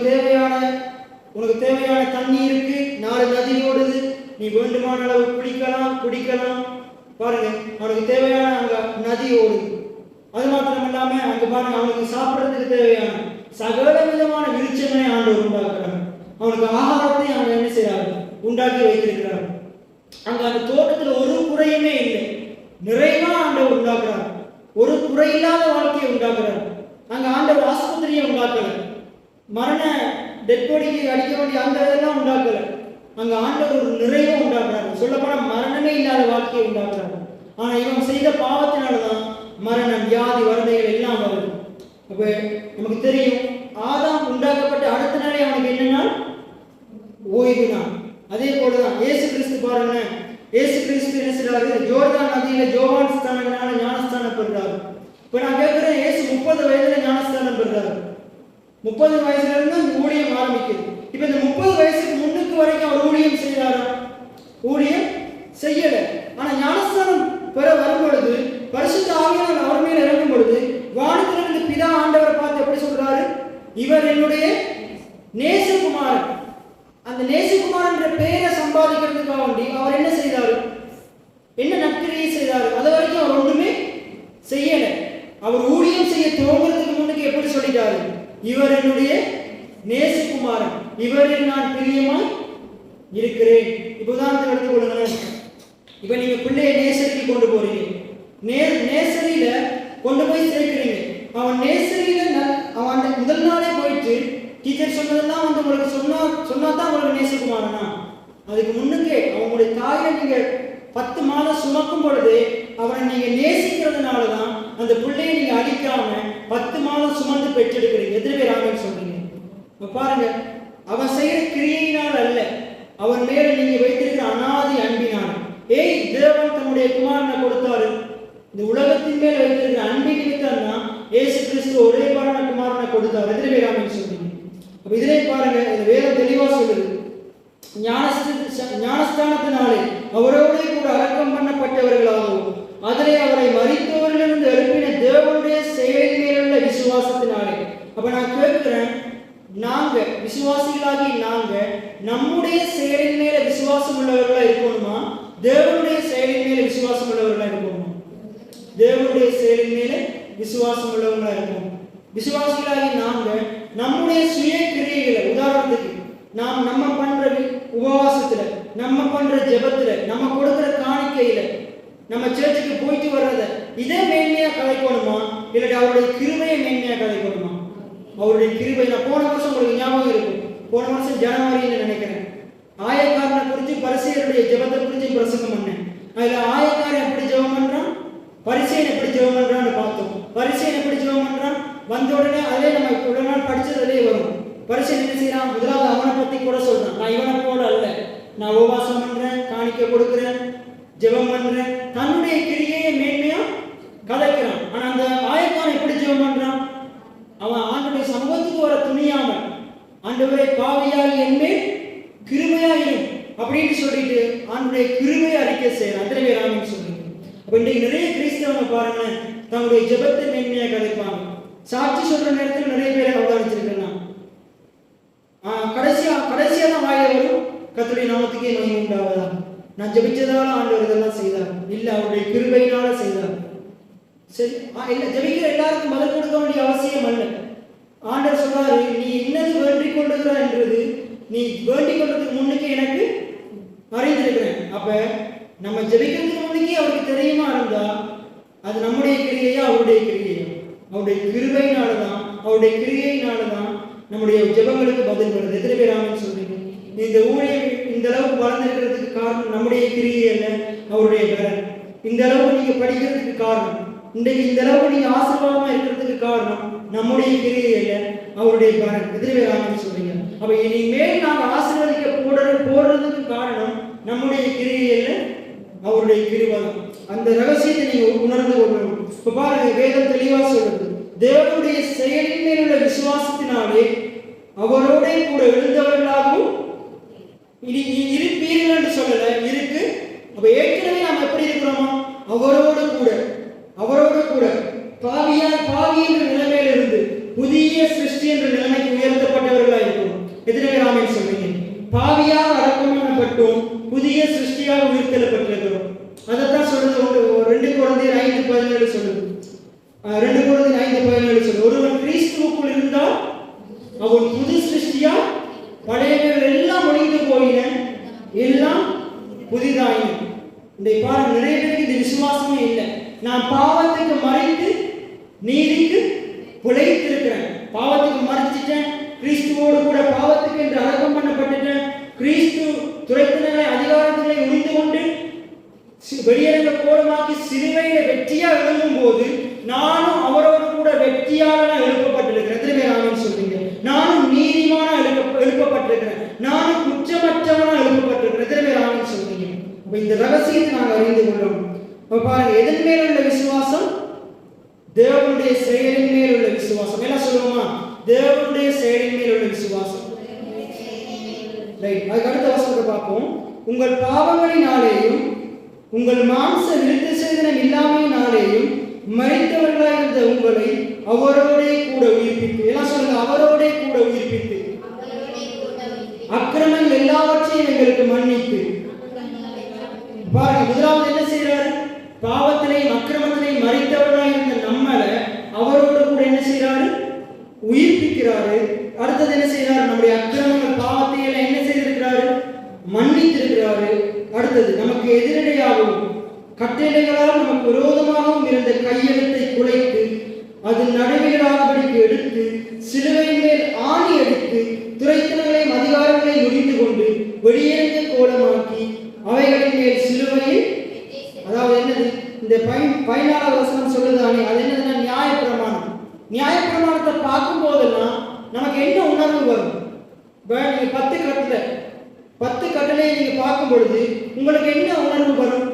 தேவையான தண்ணீருக்கு 4 நதி ஓடுது, நீ வேண்டுமான அளவு குடிக்கலாம். பாருங்க, அவனுக்கு தேவையான அங்க நதி ஓடுது. அது மாத்திரம் இல்லாம அங்க பாருங்க, அவனுக்கு சாப்பிட்றதுக்கு தேவையான சகல விதமான விருட்சங்களை ஆண்டவர் உண்டாக்குறாங்க. அவனுக்கு ஆகாரத்தை அவங்க என்ன செய்யறாங்க? உண்டாக்கி வைத்திருக்கிறார். அங்க அந்த தோட்டத்துல ஒரு குறையுமே இல்லை. நிறைவா ஆண்டவர் உண்டாக்குறார். ஒரு குறையில்லாத வாழ்க்கையை உண்டாக்குறார். அங்க ஆண்டவர் ஆஸ்பத்திரியை உண்டாக்கல, மரண டெட் பாடிக்கு அடிக்க வேண்டிய அந்த இதெல்லாம் உண்டாக்கல. அங்க ஆண்டவர் ஒரு நிறைவை உண்டாக்குறாரு. சொல்லப்போனா மரணமே இல்லாத வாழ்க்கையை உண்டாக்குறாரு. ஆனா இவன் செய்த பாவத்தினாலதான் மரணம், வியாதி, வறுமைகள் எல்லாம் வருது. அப்ப நமக்கு தெரியும், ஆதாம் உண்டாக்கப்பட்ட அடுத்த நாளே அவனுக்கு என்னன்னா ஓய்வு நாள். அதே போலதான் இயேசு கிறிஸ்து பாருங்க, இயேசு கிறிஸ்து என்ன செய்றாரு? ஜோர்தான் நதியில ஜோவான் ஸ்தானத்தினால ஞானஸ்தானம் பெறுறாரு. இப்ப நான் கேட்கிறேன், இயேசு 30 வயதுல ஞானஸ்தானம் பெறுறாரு. 30 வயசுல இருந்து ஊழியம் ஆரம்பிக்குது. இப்ப இந்த 30 வயசுக்கு முன்னுக்கு வரைக்கும் அவர் ஊழியம் செய்யறாரா? ஊழியம் செய்யல. ஆனா ஞானஸ்தானம் பெற வரும் பொழுது, பரிசுத்த ஆவியானவர் அவர் மேல் இறங்கும் பொழுது, வானத்திலிருந்து பிதா ஆண்டவரை பார்த்து எப்படி சொல்றாரு? இவர் என்னுடைய நேசகுமாரன். அந்த நேசகுமாரன் என்ற பெயரை சம்பாதிக்கிறதுக்காக வேண்டி அவர் என்ன செய்தாரு? என்ன நற்கிரியை செய்தாரு? அது வரைக்கும் அவர் ஒன்றுமே செய்யல. அவர் ஊழியம் செய்ய துவங்குறதுக்கு முன்னுக்கு எப்படி சொல்லிட்டாரு? இவர் என்னுடைய நேசகுமாரன், இவரில் நான் பிரியமாய் இருக்கிறேன். இப்ப உதாரணத்துக்கு எடுத்துக்கொள்ளுங்க. இப்ப நீங்க பிள்ளையை நேசரிக்கு கொண்டு போறீங்க, நேசரியில கொண்டு போய் சேர்க்கிறீங்க. அவன் நேசரியில அவன் முதல் நாளே போயிட்டு டீச்சர் சொன்னதெல்லாம் வந்து உங்களுக்கு சொன்னா தான் உங்களுக்கு நேசகுமாரனா? அதுக்கு முன்னுக்கே அவங்களுடைய தாயை நீங்க 10 மாதம் சுமக்கும் பொழுது அவனை நீங்க நேசிக்கிறதுனாலதான் அந்த பிள்ளையை நீங்க அழிக்காம 10 மாதம் சுமந்து பெற்றெடுக்கிறீங்க. எத்தனை பேர் ஆமென் சொல்றீங்க? பாருங்க, அவன் செய்யற கிரியையினால் அல்ல, அவன் மேல நீங்க வைத்திருக்கிற அனாதி அன்பினால. தேவன் தன்னுடைய குமாரனை கொடுத்தாரு. இந்த உலகத்தின் மேல் வைத்திருக்கிற அன்பின் நிமித்தம் தான் இயேசு கிறிஸ்து ஒரே பாரான குமாரனை கொடுத்தார். எத்தனை பேர் ஆமென் சொல்றீங்க? அப்ப இதிலே பாருங்க, இந்த வேதம் தெளிவா சொல்லுது, ஞானஸ்தானத்தினாலே அவரோட கூட அடக்கம் பண்ணப்பட்டவர்களாகவும் அதிலே அவரை மரித்தவர்களிலிருந்து எழுப்பின தேவனுடைய செயலின் மேலுள்ள விசுவாசத்தினாலே. அப்ப நான் கேட்கிறேன், நாங்க விசுவாசிகளாகி நாங்க நம்முடைய செயலின் மேல விசுவாசம் உள்ளவர்களா இருக்கணுமா? தேவனுடைய செயலின் மேல விசுவாசம் உள்ளவர்களா இருக்கணுமா? தேவனுடைய செயலின் மேல விசுவாசம் உள்ளவங்களா இருக்கணும். விசுவாசிகளாகி நாங்க நம்முடைய சுய கிரியைகளை, உதாரணத்துக்கு நம்ம பண்ற உபவாசத்துல, நம்ம பண்ற ஜெபத்துல, நம்ம கொடுக்கிற காணிக்கையில, நம்ம சர்ச்சுக்கு போயிட்டு வர்றத இதே மேன்மையா கதைக்கணுமா? இல்லாட்டி அவருடைய கிருபையை மேன்மையா கதைக்கணுமா? அவருடைய கிருபை. நான் போன வருஷம் உங்களுக்கு ஞாபகம் இருக்கும், போன வருஷம் ஜனவரின்னு நினைக்கிறேன், ஆயக்காரனை குறித்து பரிசேயருடைய ஜெபத்தை குறித்து பிரசங்கம் பண்ணேன். அதுல ஆயக்காரன் எப்படி ஜெபம் பண்றான், பரிசேயன் எப்படி ஜெபம் பண்றான்னு பார்த்தோம். பரிசேயன் எப்படி ஜெபம் பண்றான்? வந்த உடனே அதே நம்ம ஒரு நாள் படிச்சதுலேயே வரும். பரிசேயன் என்ன செய்யறான்? முதலாவது அவனை பத்தி கூட சொல்றான், நான் இவனை போல அல்ல, நான் உபவாசம் பண்றேன், காணிக்கை கொடுக்கிறேன், ஜெபம் பண்றேன், தன்னுடைய கிரியையை மேன்மையா கதைக்கிறான். ஆனா அந்த ஆயக்காரன் எப்படி ஜெபம் பண்றான்? அவன் ஆண்டவருடைய சமூகத்துக்கு வர துணியாம, ஆண்டவரை பாவியாகி என்மேல் கிருபையாயிரும் அப்படின்னு சொல்லிட்டு ஆண்டவருடைய கிருபையை அறிக்கை செய்யறான். அத்தனை பேர் ஆமென் சொல்றீங்க? அப்ப இன்றைக்கு நிறைய கிறிஸ்தவங்க பாருங்க, தங்களுடைய ஜெபத்தை மேன்மையா கதைப்பாங்க. சாட்சி சொல்ற நேரத்தில் நிறைய பேரை அவதானிச்சிருக்கேன். கடைசியா தான் வாயில வரும், கர்த்தருடைய நாமத்துக்கே மகிமை உண்டாவதா, நான் ஜெபிச்சதால ஆண்டவர் இதெல்லாம் செய்தார், இல்ல அவருடைய கிருபையினால செய்தார். சரி, இல்ல ஜெபிக்கிற எல்லாருக்கும் பதில் கொடுக்க வேண்டிய அவசியம் அல்ல. ஆண்டவர் சொல்றாரு, நீ என்னது வேண்டிக் கொள்ளுகிறாய் என்றது நீ வேண்டிக் கொள்றதுக்கு முன்னுக்கு எனக்கு அறிந்திருக்கிறேன். அப்ப நம்ம ஜெபிக்கிறதுக்கு முன்னுக்கே அவருக்கு தெரியுமா இருந்தா அது நம்முடைய கிரியையா அவருடைய கிரியையா? அவருடைய கிருபையினாலதான், அவருடைய கிரியையினாலதான் நம்முடைய ஜெபங்களுக்கு பதில் வருது. எத்தனை பேர் ஆமென் சொல்றீங்க? இந்த ஊழியம் இந்த அளவுக்கு வளர்ந்திருக்கிறதுக்கு காரணம் நம்முடைய கிரியை அல்ல, அவருடைய பலன். இந்த அளவுக்கு நீங்க படிக்கிறதுக்கு காரணம், இன்றைக்கு இந்த அளவுக்கு நீங்க ஆசீர்வாதமா இருக்கிறதுக்கு காரணம் நம்முடைய கிரியை அல்ல, அவருடைய பலன். எத்தனை பேர் ஆமென் சொல்றீங்க? அப்ப இனிமேல் நாங்க ஆசீர்வதிக்க போடுறதுக்கு காரணம் நம்முடைய கிரியை அல்ல, அவருடைய கிருபை. அந்த ரகசியத்தை நீங்க உணர்ந்து கொள்ளணும். இப்ப பாருங்க, வேதம் தெளிவா சொல்றது, தேவனுடைய செயலின் மேல் உள்ள விசுவாசத்தினாலே அவரோட கூட எழுந்தவர்களாகவும் இருப்பீர்கள் என்று சொல்லல, இருக்கு. அப்ப ஏற்கனவே நாம் எப்படி இருக்கிறோமா? அவரோடு கூட பாவி என்ற நிலைமையில இருந்து புதிய சிருஷ்டி என்ற நிலைமைக்கு உயர்த்தப்பட்டவர்களாக இருக்கிறோம். எத்தனை பேர் ஆமென் சொல்றீங்க? பாவியாக அடக்கம் பண்ணப்பட்டோம், புதிய சிருஷ்டியாக உயிர்த்தெழப்பட்டிருக்கிறோம். அதைத்தான் சொல்றது 2 கொரிந்தியர் 5:17 சொல்லுது. 2 கொரிந்தியர் 5:17 சொல்லுது, ஒருவன் கிறிஸ்துவுக்குள் இருந்தால் அவன் புது சிருஷ்டியா, பழையவைகள் எல்லாம் ஒழிந்து போயின, எல்லாம் புதிதாயின. இந்த பாருங்க, நிறைய பேருக்கு இந்த விசுவாசமே இல்லை. நான் பாவத்துக்கு மறைத்து நீதிக்கு பிழைத்திருக்கிறேன். பாவத்துக்கு மறைச்சிட்டேன், கிறிஸ்துவோடு கூட பாவத்துக்கு என்று அடக்கம் பண்ணப்பட்டுட்டேன், கிறிஸ்து துரைத்தினங்களை அதிகாரத்திலே உரிந்து கொண்டு வெளியரங்க கோலமாக்கி சிலுவையில வெற்றியா எழுதும் போது நானும் அவரோடு கூட வெற்றியாக எழுப்பப்பட்டிருக்கிறேன். எத்தனை பேர் ஆமென் சொல்றீங்க? நானும் நீதிமான எழுப்பப்பட்டிருக்கிறேன், நானும் குற்றமற்றவனா எழுப்பப்பட்டிருக்கிறேன். எத்தனை பேர் ஆமென் சொல்றீங்க? இந்த ரகசியத்தை நாங்கள் அறிந்து கொள்ளணும். பாருங்க, எதன் மேல் உள்ள விசுவாசம்? தேவனுடைய செயலின் மேல் உள்ள விசுவாசம். எல்லாம் சொல்லுவோமா? தேவனுடைய செயலின் மேல் உள்ள விசுவாசம். ரைட். அதுக்கு அடுத்த வசனத்தை பார்ப்போம். உங்கள் பாவங்களினாலேயும் உங்கள் மாம்ச விருத்த சேதனம் இல்லாமையினாலேயும் மரித்தவர்களாக இருந்த உங்களை அவரோடே கூட உயிர்ப்பித்து, எல்லாம் சொல்லுங்க, அவரோடே கூட உயிர்ப்பித்து, அக்கிரமங்கள் எல்லாவற்றையும் எங்களுக்கு மன்னித்து. பாருங்க, முதலாவது என்ன செய்யறாரு? பாவத்திலையும் அக்கிரமத்திலையும் மரித்தவர்களாக இருந்த நம்மளை அவரோடு கூட என்ன செய்யறாரு? உயிர்ப்பிக்கிறாரு. அடுத்தது என்ன செய்யறாரு? நம்முடைய அக்கிரமங்கள் பாவத்தை எல்லாம் என்ன செய்திருக்கிறாரு? மன்னித்திருக்கிறாரு. அடுத்தது, நமக்கு எதிரடையாகவும் கட்டளைகளால் நமக்கு விரோதமாகவும் இருந்த கையெழுத்தை குலைத்து அது நடுவிலாதபடிக்கு எடுத்து சிலுவையின் மேல் ஆணி அடித்து துரைத்தனங்களையும் அதிகாரங்களையும் முடிந்து கொண்டு வெளியேறிய கோலமாக்கி அவைகளின் மேல் சிலுவையில், அதாவது என்னது, இந்த 14வது வசனம் சொல்லுதானே, அது என்னதுன்னா நியாயப்பிரமாணம். நியாயப்பிரமாணத்தை பார்க்கும் போதெல்லாம் நமக்கு என்ன உணர்வு வரும்? நீங்க 10 கட்டளையை நீங்க பார்க்கும் பொழுது உங்களுக்கு என்ன உணர்வு வரும்?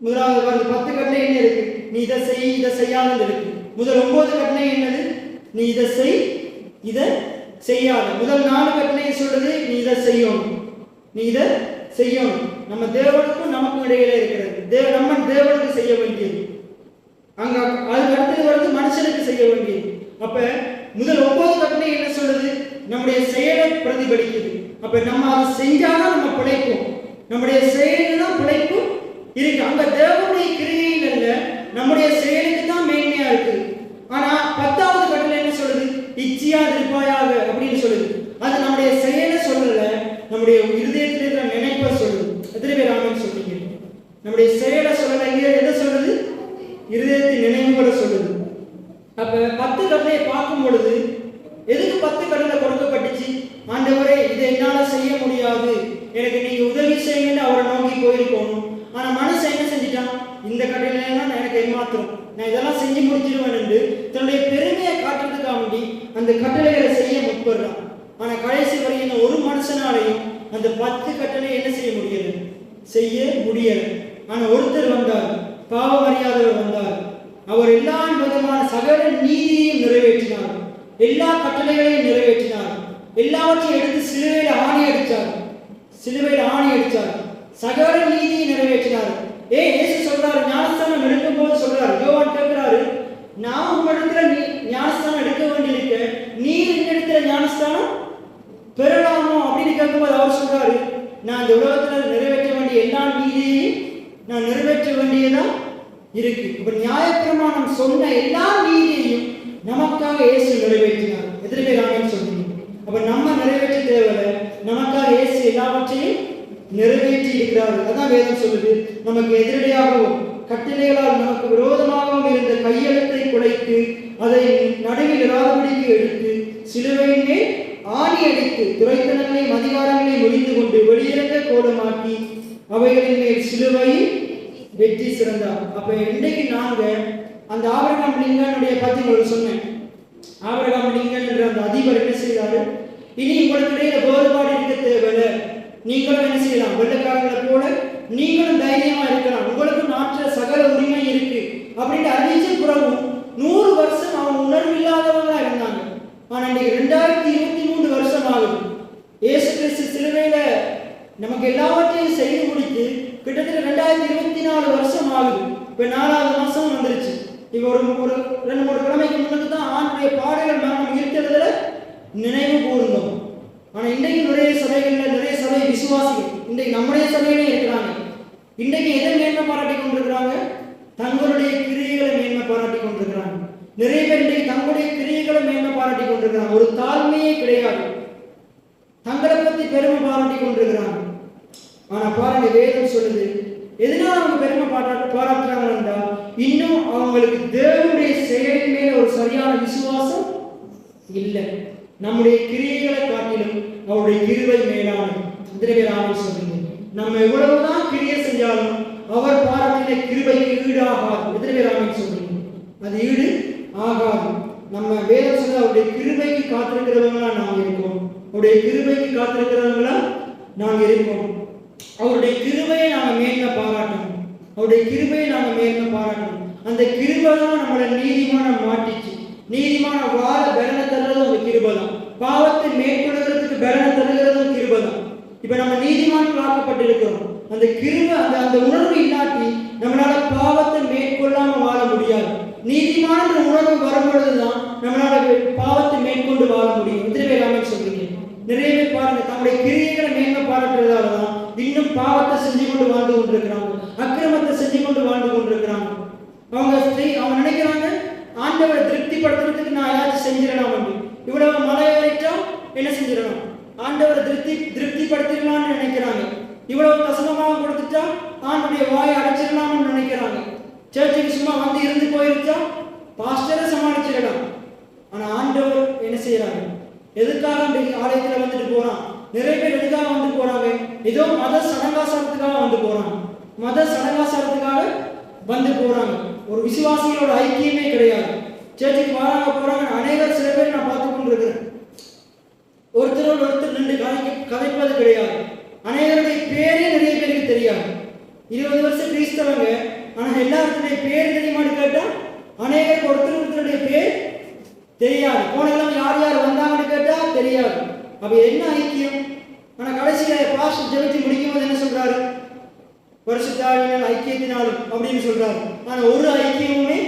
முதலாவது பாருங்க, 10 கட்டளை என்ன இருக்கு? நீ இதை செய், இதை செய்யாத இருக்கு. முதல் 9 கட்டளை என்னது? நீ இதை செய், இதை செய்யாத. முதல் 4 கட்டளை சொல்றது நீ இதை செய்யணும், நீ இதை செய்யணும். நம்ம தேவனுக்கும் நமக்கும் இடையில இருக்கிறது. நம்ம தேவனுக்கு செய்ய வேண்டியது, அங்க அதுக்கு அடுத்தது வருது மனுஷனுக்கு செய்ய வேண்டியது. அப்ப முதல் 9 கட்டளை என்ன சொல்றது? நம்முடைய செயலை பிரதிபலிக்குது. அப்ப நம்ம அதை செஞ்சாதான் நம்ம பிழைப்போம், நம்முடைய செயலில் தான் பிழைப்பு இருக்கு. அங்க தேவனுடைய கிரியையில் அல்ல, நம்முடைய செயலுக்கு தான் மேன்மையா இருக்கு. ஆனா 10வது கட்டளை என்ன சொல்லுது? இச்சியா இருப்பாயாக அப்படின்னு சொல்லுது. அது நம்முடைய செயலை சொல்லல, நம்முடைய இருதயத்தில் இருக்கிற நினைப்பை சொல்லுது. எத்தனை பேர் ஆமென் சொல்றீங்க? நம்முடைய செயலை சொல்லல, எதை சொல்லுது? இருதயத்தின் நினைவுகளை சொல்லுது. அப்ப 10 கட்டளையை பார்க்கும் பொழுது எதுக்கு 10 கட்டளை கொடுக்கப்பட்டுச்சு? ஆண்டவரே, இதை என்னால செய்ய முடியாது, எனக்கு நீங்க உதவி செய்யுங்கன்னு அவரை நோக்கி போயிருக்கணும். ஆனா மனுஷன் என்ன செஞ்சிட்டான்? இந்த கட்டளையெல்லாம் எனக்கு ஏமாத்திரம், நான் இதெல்லாம் செஞ்சு முடிச்சிருவேன் என்று தன்னுடைய பெருமையை காட்டுறதுக்காக வேண்டி அந்த கட்டளைகளை செய்ய முற்படுறான். ஆனா கடைசி வரையும் ஒரு மனுஷனாலையும் அந்த 10 கட்டளை என்ன செய்ய முடியல, செய்ய முடியல. ஆனா ஒருத்தர் வந்தார், பாவம் அறியாதவர் வந்தார். அவர் எல்லா விதமான சகல நீதியையும் நிறைவேற்றினார், எல்லா கட்டளைகளையும் நிறைவேற்றினார், எல்லாவற்றையும் எடுத்து சிலுவையில் ஆணி அடித்தார், சகல நீதியை நிறைவேற்றினார். இயேசு சொல்றாரு, ஞானஸ்தானம் எடுக்கும் போது சொல்றாரு, யோவான் கேட்கிறாரு, நான் உங்களிடத்துல ஞானஸ்தானம் எடுக்க வேண்டியிருக்க, நீர் என்னிடத்துல ஞானஸ்தானம் பெறலாமோ அப்படின்னு கேட்கும்போது அவர் சொல்றாரு, நான் இந்த உலகத்துல நிறைவேற்ற வேண்டிய எல்லா நீதியையும் நான் நிறைவேற்ற வேண்டியதா இருக்கு. இப்ப நியாயப்பிரமாணம் சொன்ன எல்லா நீதியையும் நமக்காக இயேசு நிறைவேற்றினார். எத்தனை பேர் ஆமென் சொல்றீங்க? அப்ப நம்ம நிறைவேற்ற தேவையில்லை, நமக்காக இயேசு எல்லாவற்றையும் நிறைவேற்றி இருக்கிறார். அதான் வேதம் சொல்லுது, நமக்கு எதிரடையாகவும் கட்டளைகளால் நமக்கு விரோதமாகவும் இருந்த கையெழுத்தை குலைத்து அதை நடுவில் இராதபடிக்கு எடுத்து சிலுவையின் மேல் ஆணி அடித்து துரைத்தனங்களையும் அதிகாரங்களையும் ஒழிந்து கொண்டு வெளியிறங்க கோலமாக்கி அவைகளின் மேல் சிலுவையில் வெற்றி சிறந்தார். அப்ப இன்றைக்கு நாங்க அந்த ஆபிரகாம் லிங்கனுடைய பத்தி உங்களுக்கு சொன்னேன். ஆபிரகாம் லிங்கன் என்ற அந்த அதிபர் என்ன செய்தாரு? இனி உங்களுக்கு இடையில வேறுபாடு இருக்க தேவையில்லை, நீங்களும் என்ன செய்யலாம், வெள்ளக்காரங்களை போல நீங்களும் தைரியமா இருக்கலாம், உங்களுக்கு நாட்டுல சகல உரிமை இருக்கு அப்படின்னு அறிவிச்ச பிறகும் 100 வருஷம் அவங்க உணர்வு இல்லாதவங்களா இருந்தாங்க. ஆனா இன்னைக்கு 2023 வருஷம் ஆகுது. இயேசு கிறிஸ்து சிலுவையில நமக்கு எல்லாவற்றையும் செய்து முடித்து கிட்டத்தட்ட 2024 வருஷம் ஆகுது. இப்ப 4வது மாசம் வந்துருச்சு. இப்ப ஒரு 2-3 கிழமைக்கு முன்னுக்கு தான் ஆண்டுடைய பாடுகள் நாம் இருக்கிறதுல நினைவு கூர்ந்தோம். ஆனா இன்றைக்கு நிறைய சபைகள்ல நிறைய சபை விசுவாசிகள் இன்றைக்கு நம்முடைய சபையிலே இருக்கிறாங்க. இன்றைக்கு எதை மேன்மை பாராட்டி கொண்டிருக்கிறாங்க? தங்களுடைய கிரியைகளை மேன்மை பாராட்டி கொண்டிருக்கிறாங்க. நிறைய பேர் இன்றைக்கு தங்களுடைய கிரியைகளை மேன்மை பாராட்டி கொண்டிருக்கிறாங்க. ஒரு தாழ்மையே கிடையாது, தங்களை பற்றி பெருமை பாராட்டி கொண்டிருக்கிறாங்க. ஆனா பாருங்க, வேதம் சொல்லுது, எதனால அவங்க பெருமை பாராட்டுறாங்கன்னா, இன்னும் அவங்களுக்கு தேவனுடைய செயலின் மேல ஒரு சரியான விசுவாசம் இல்லை. நம்முடைய கிரியைகளை காட்டிலும் அவருடைய கிருபை மேலானது. ஆமென் சொல்லுங்க. நம்ம எவ்வளவுதான் கிரியை செஞ்சாலும் அவர் பாராட்டின கிருபைக்கு ஈடு ஆகாது. ஆமென் சொல்லுங்க. அது ஈடு ஆகாது. நம்ம வேதம் சொல்ல அவருடைய கிருபைக்கு காத்திருக்கிறவங்களா நாம் இருக்கோம். அவருடைய கிருபைக்கு காத்திருக்கிறவங்களா நாம் இருக்கோம். அவருடைய கிருபையை நாங்கள் மேன்மை பாராட்டணும். அவருடைய கிருபையை நாங்கள் மேன்மை பாராட்டணும். அந்த கிருபை தான் நம்மளை நீதிமான மாட்டிச்சு. நீதிமான வாழ பலனை தருறதும் அந்த கிருபை தான். பாவத்தை மேற்கொள்கிறதுக்கு பலனை தருகிறதும் கிருபை தான். இப்ப நம்ம நீதிமான்கள் ஆக்கப்பட்டிருக்கிறோம். அந்த கிருபை அந்த உணர்வு இல்லாட்டி நம்மளால பாவத்தை மேற்கொள்ளாம வாழ முடியாது. நீதிமான உணர்வு வரும்பொழுதுதான் நம்மளால பாவத்தை மேற்கொண்டு வாழ முடியும். ஆமென் சொல்றீங்க. நிறைய பேர் பாருங்க, தங்களுடைய கிரியைகளை மேன்மை பாராட்டுறதாலதான் இன்னும் பாவத்தை செஞ்சு கொண்டு வாழ்ந்து கொண்டிருக்கிறாங்க, அக்கிரமத்தை செஞ்சு கொண்டு வாழ்ந்து கொண்டிருக்கிறாங்க. அவங்க நினைக்கிறாங்க, ஆண்டவரை திருப்திப்படுத்துறதுக்கு நான் ஏதாச்சும் செஞ்சிடலாம். இவ்வளவு மழை ஏறிட்டா என்ன செஞ்சிடலாம், ஆண்டவரை திருப்திப்படுத்திடலாம்னு நினைக்கிறாங்க. இவ்வளவு தசமமாக கொடுத்துட்டா ஆண்டுடைய வாயை அடைச்சிடலாம்னு நினைக்கிறாங்க. சர்ச்சுக்கு சும்மா வந்து இருந்து போயிருச்சா பாஸ்டரை சமாளிச்சிடலாம். ஆனா ஆண்டவர் என்ன செய்யறாங்க? எதுக்காக ஆலயத்துல வந்துட்டு போறான்? நிறைய பேர் எதுக்காக வந்து போறாங்க? ஏதோ மத சடங்காசாரத்துக்காக வந்து போறாங்க. மத சடங்காசாரத்துக்காக வந்து போறாங்க. ஒரு விசுவாசிகளோட ஐக்கியமே கிடையாது. சர்ச்சுக்கு வராங்க போறாங்க. அநேகர் சில பேர் நான் பார்த்து கொண்டிருக்கிறேன். ஒருத்தரோடு ஒருத்தர் நின்று கதைப்பது கிடையாது. அநேகருடைய பேரே நிறைய பேருக்கு தெரியாது. 20 வருஷம் கிறிஸ்தவங்க, ஆனா எல்லாருடைய பேர் தெரியுமான்னு கேட்டா அநேகருக்கு ஒருத்தருடைய பேர் தெரியாது. போனெல்லாம் யார் யார் வந்தாங்கன்னு கேட்டா தெரியாது. அப்ப என்ன ஐக்கியம்? ஆனா கடைசியில பாஸ்டர் ஜெபிச்சு முடிக்கும் போது என்ன சொல்றாரு? பரிசுத்தாவியின் ஐக்கியத்தினாலும் அப்படின்னு சொல்றாரு. ஆனா ஒரு ஐக்கியமுமே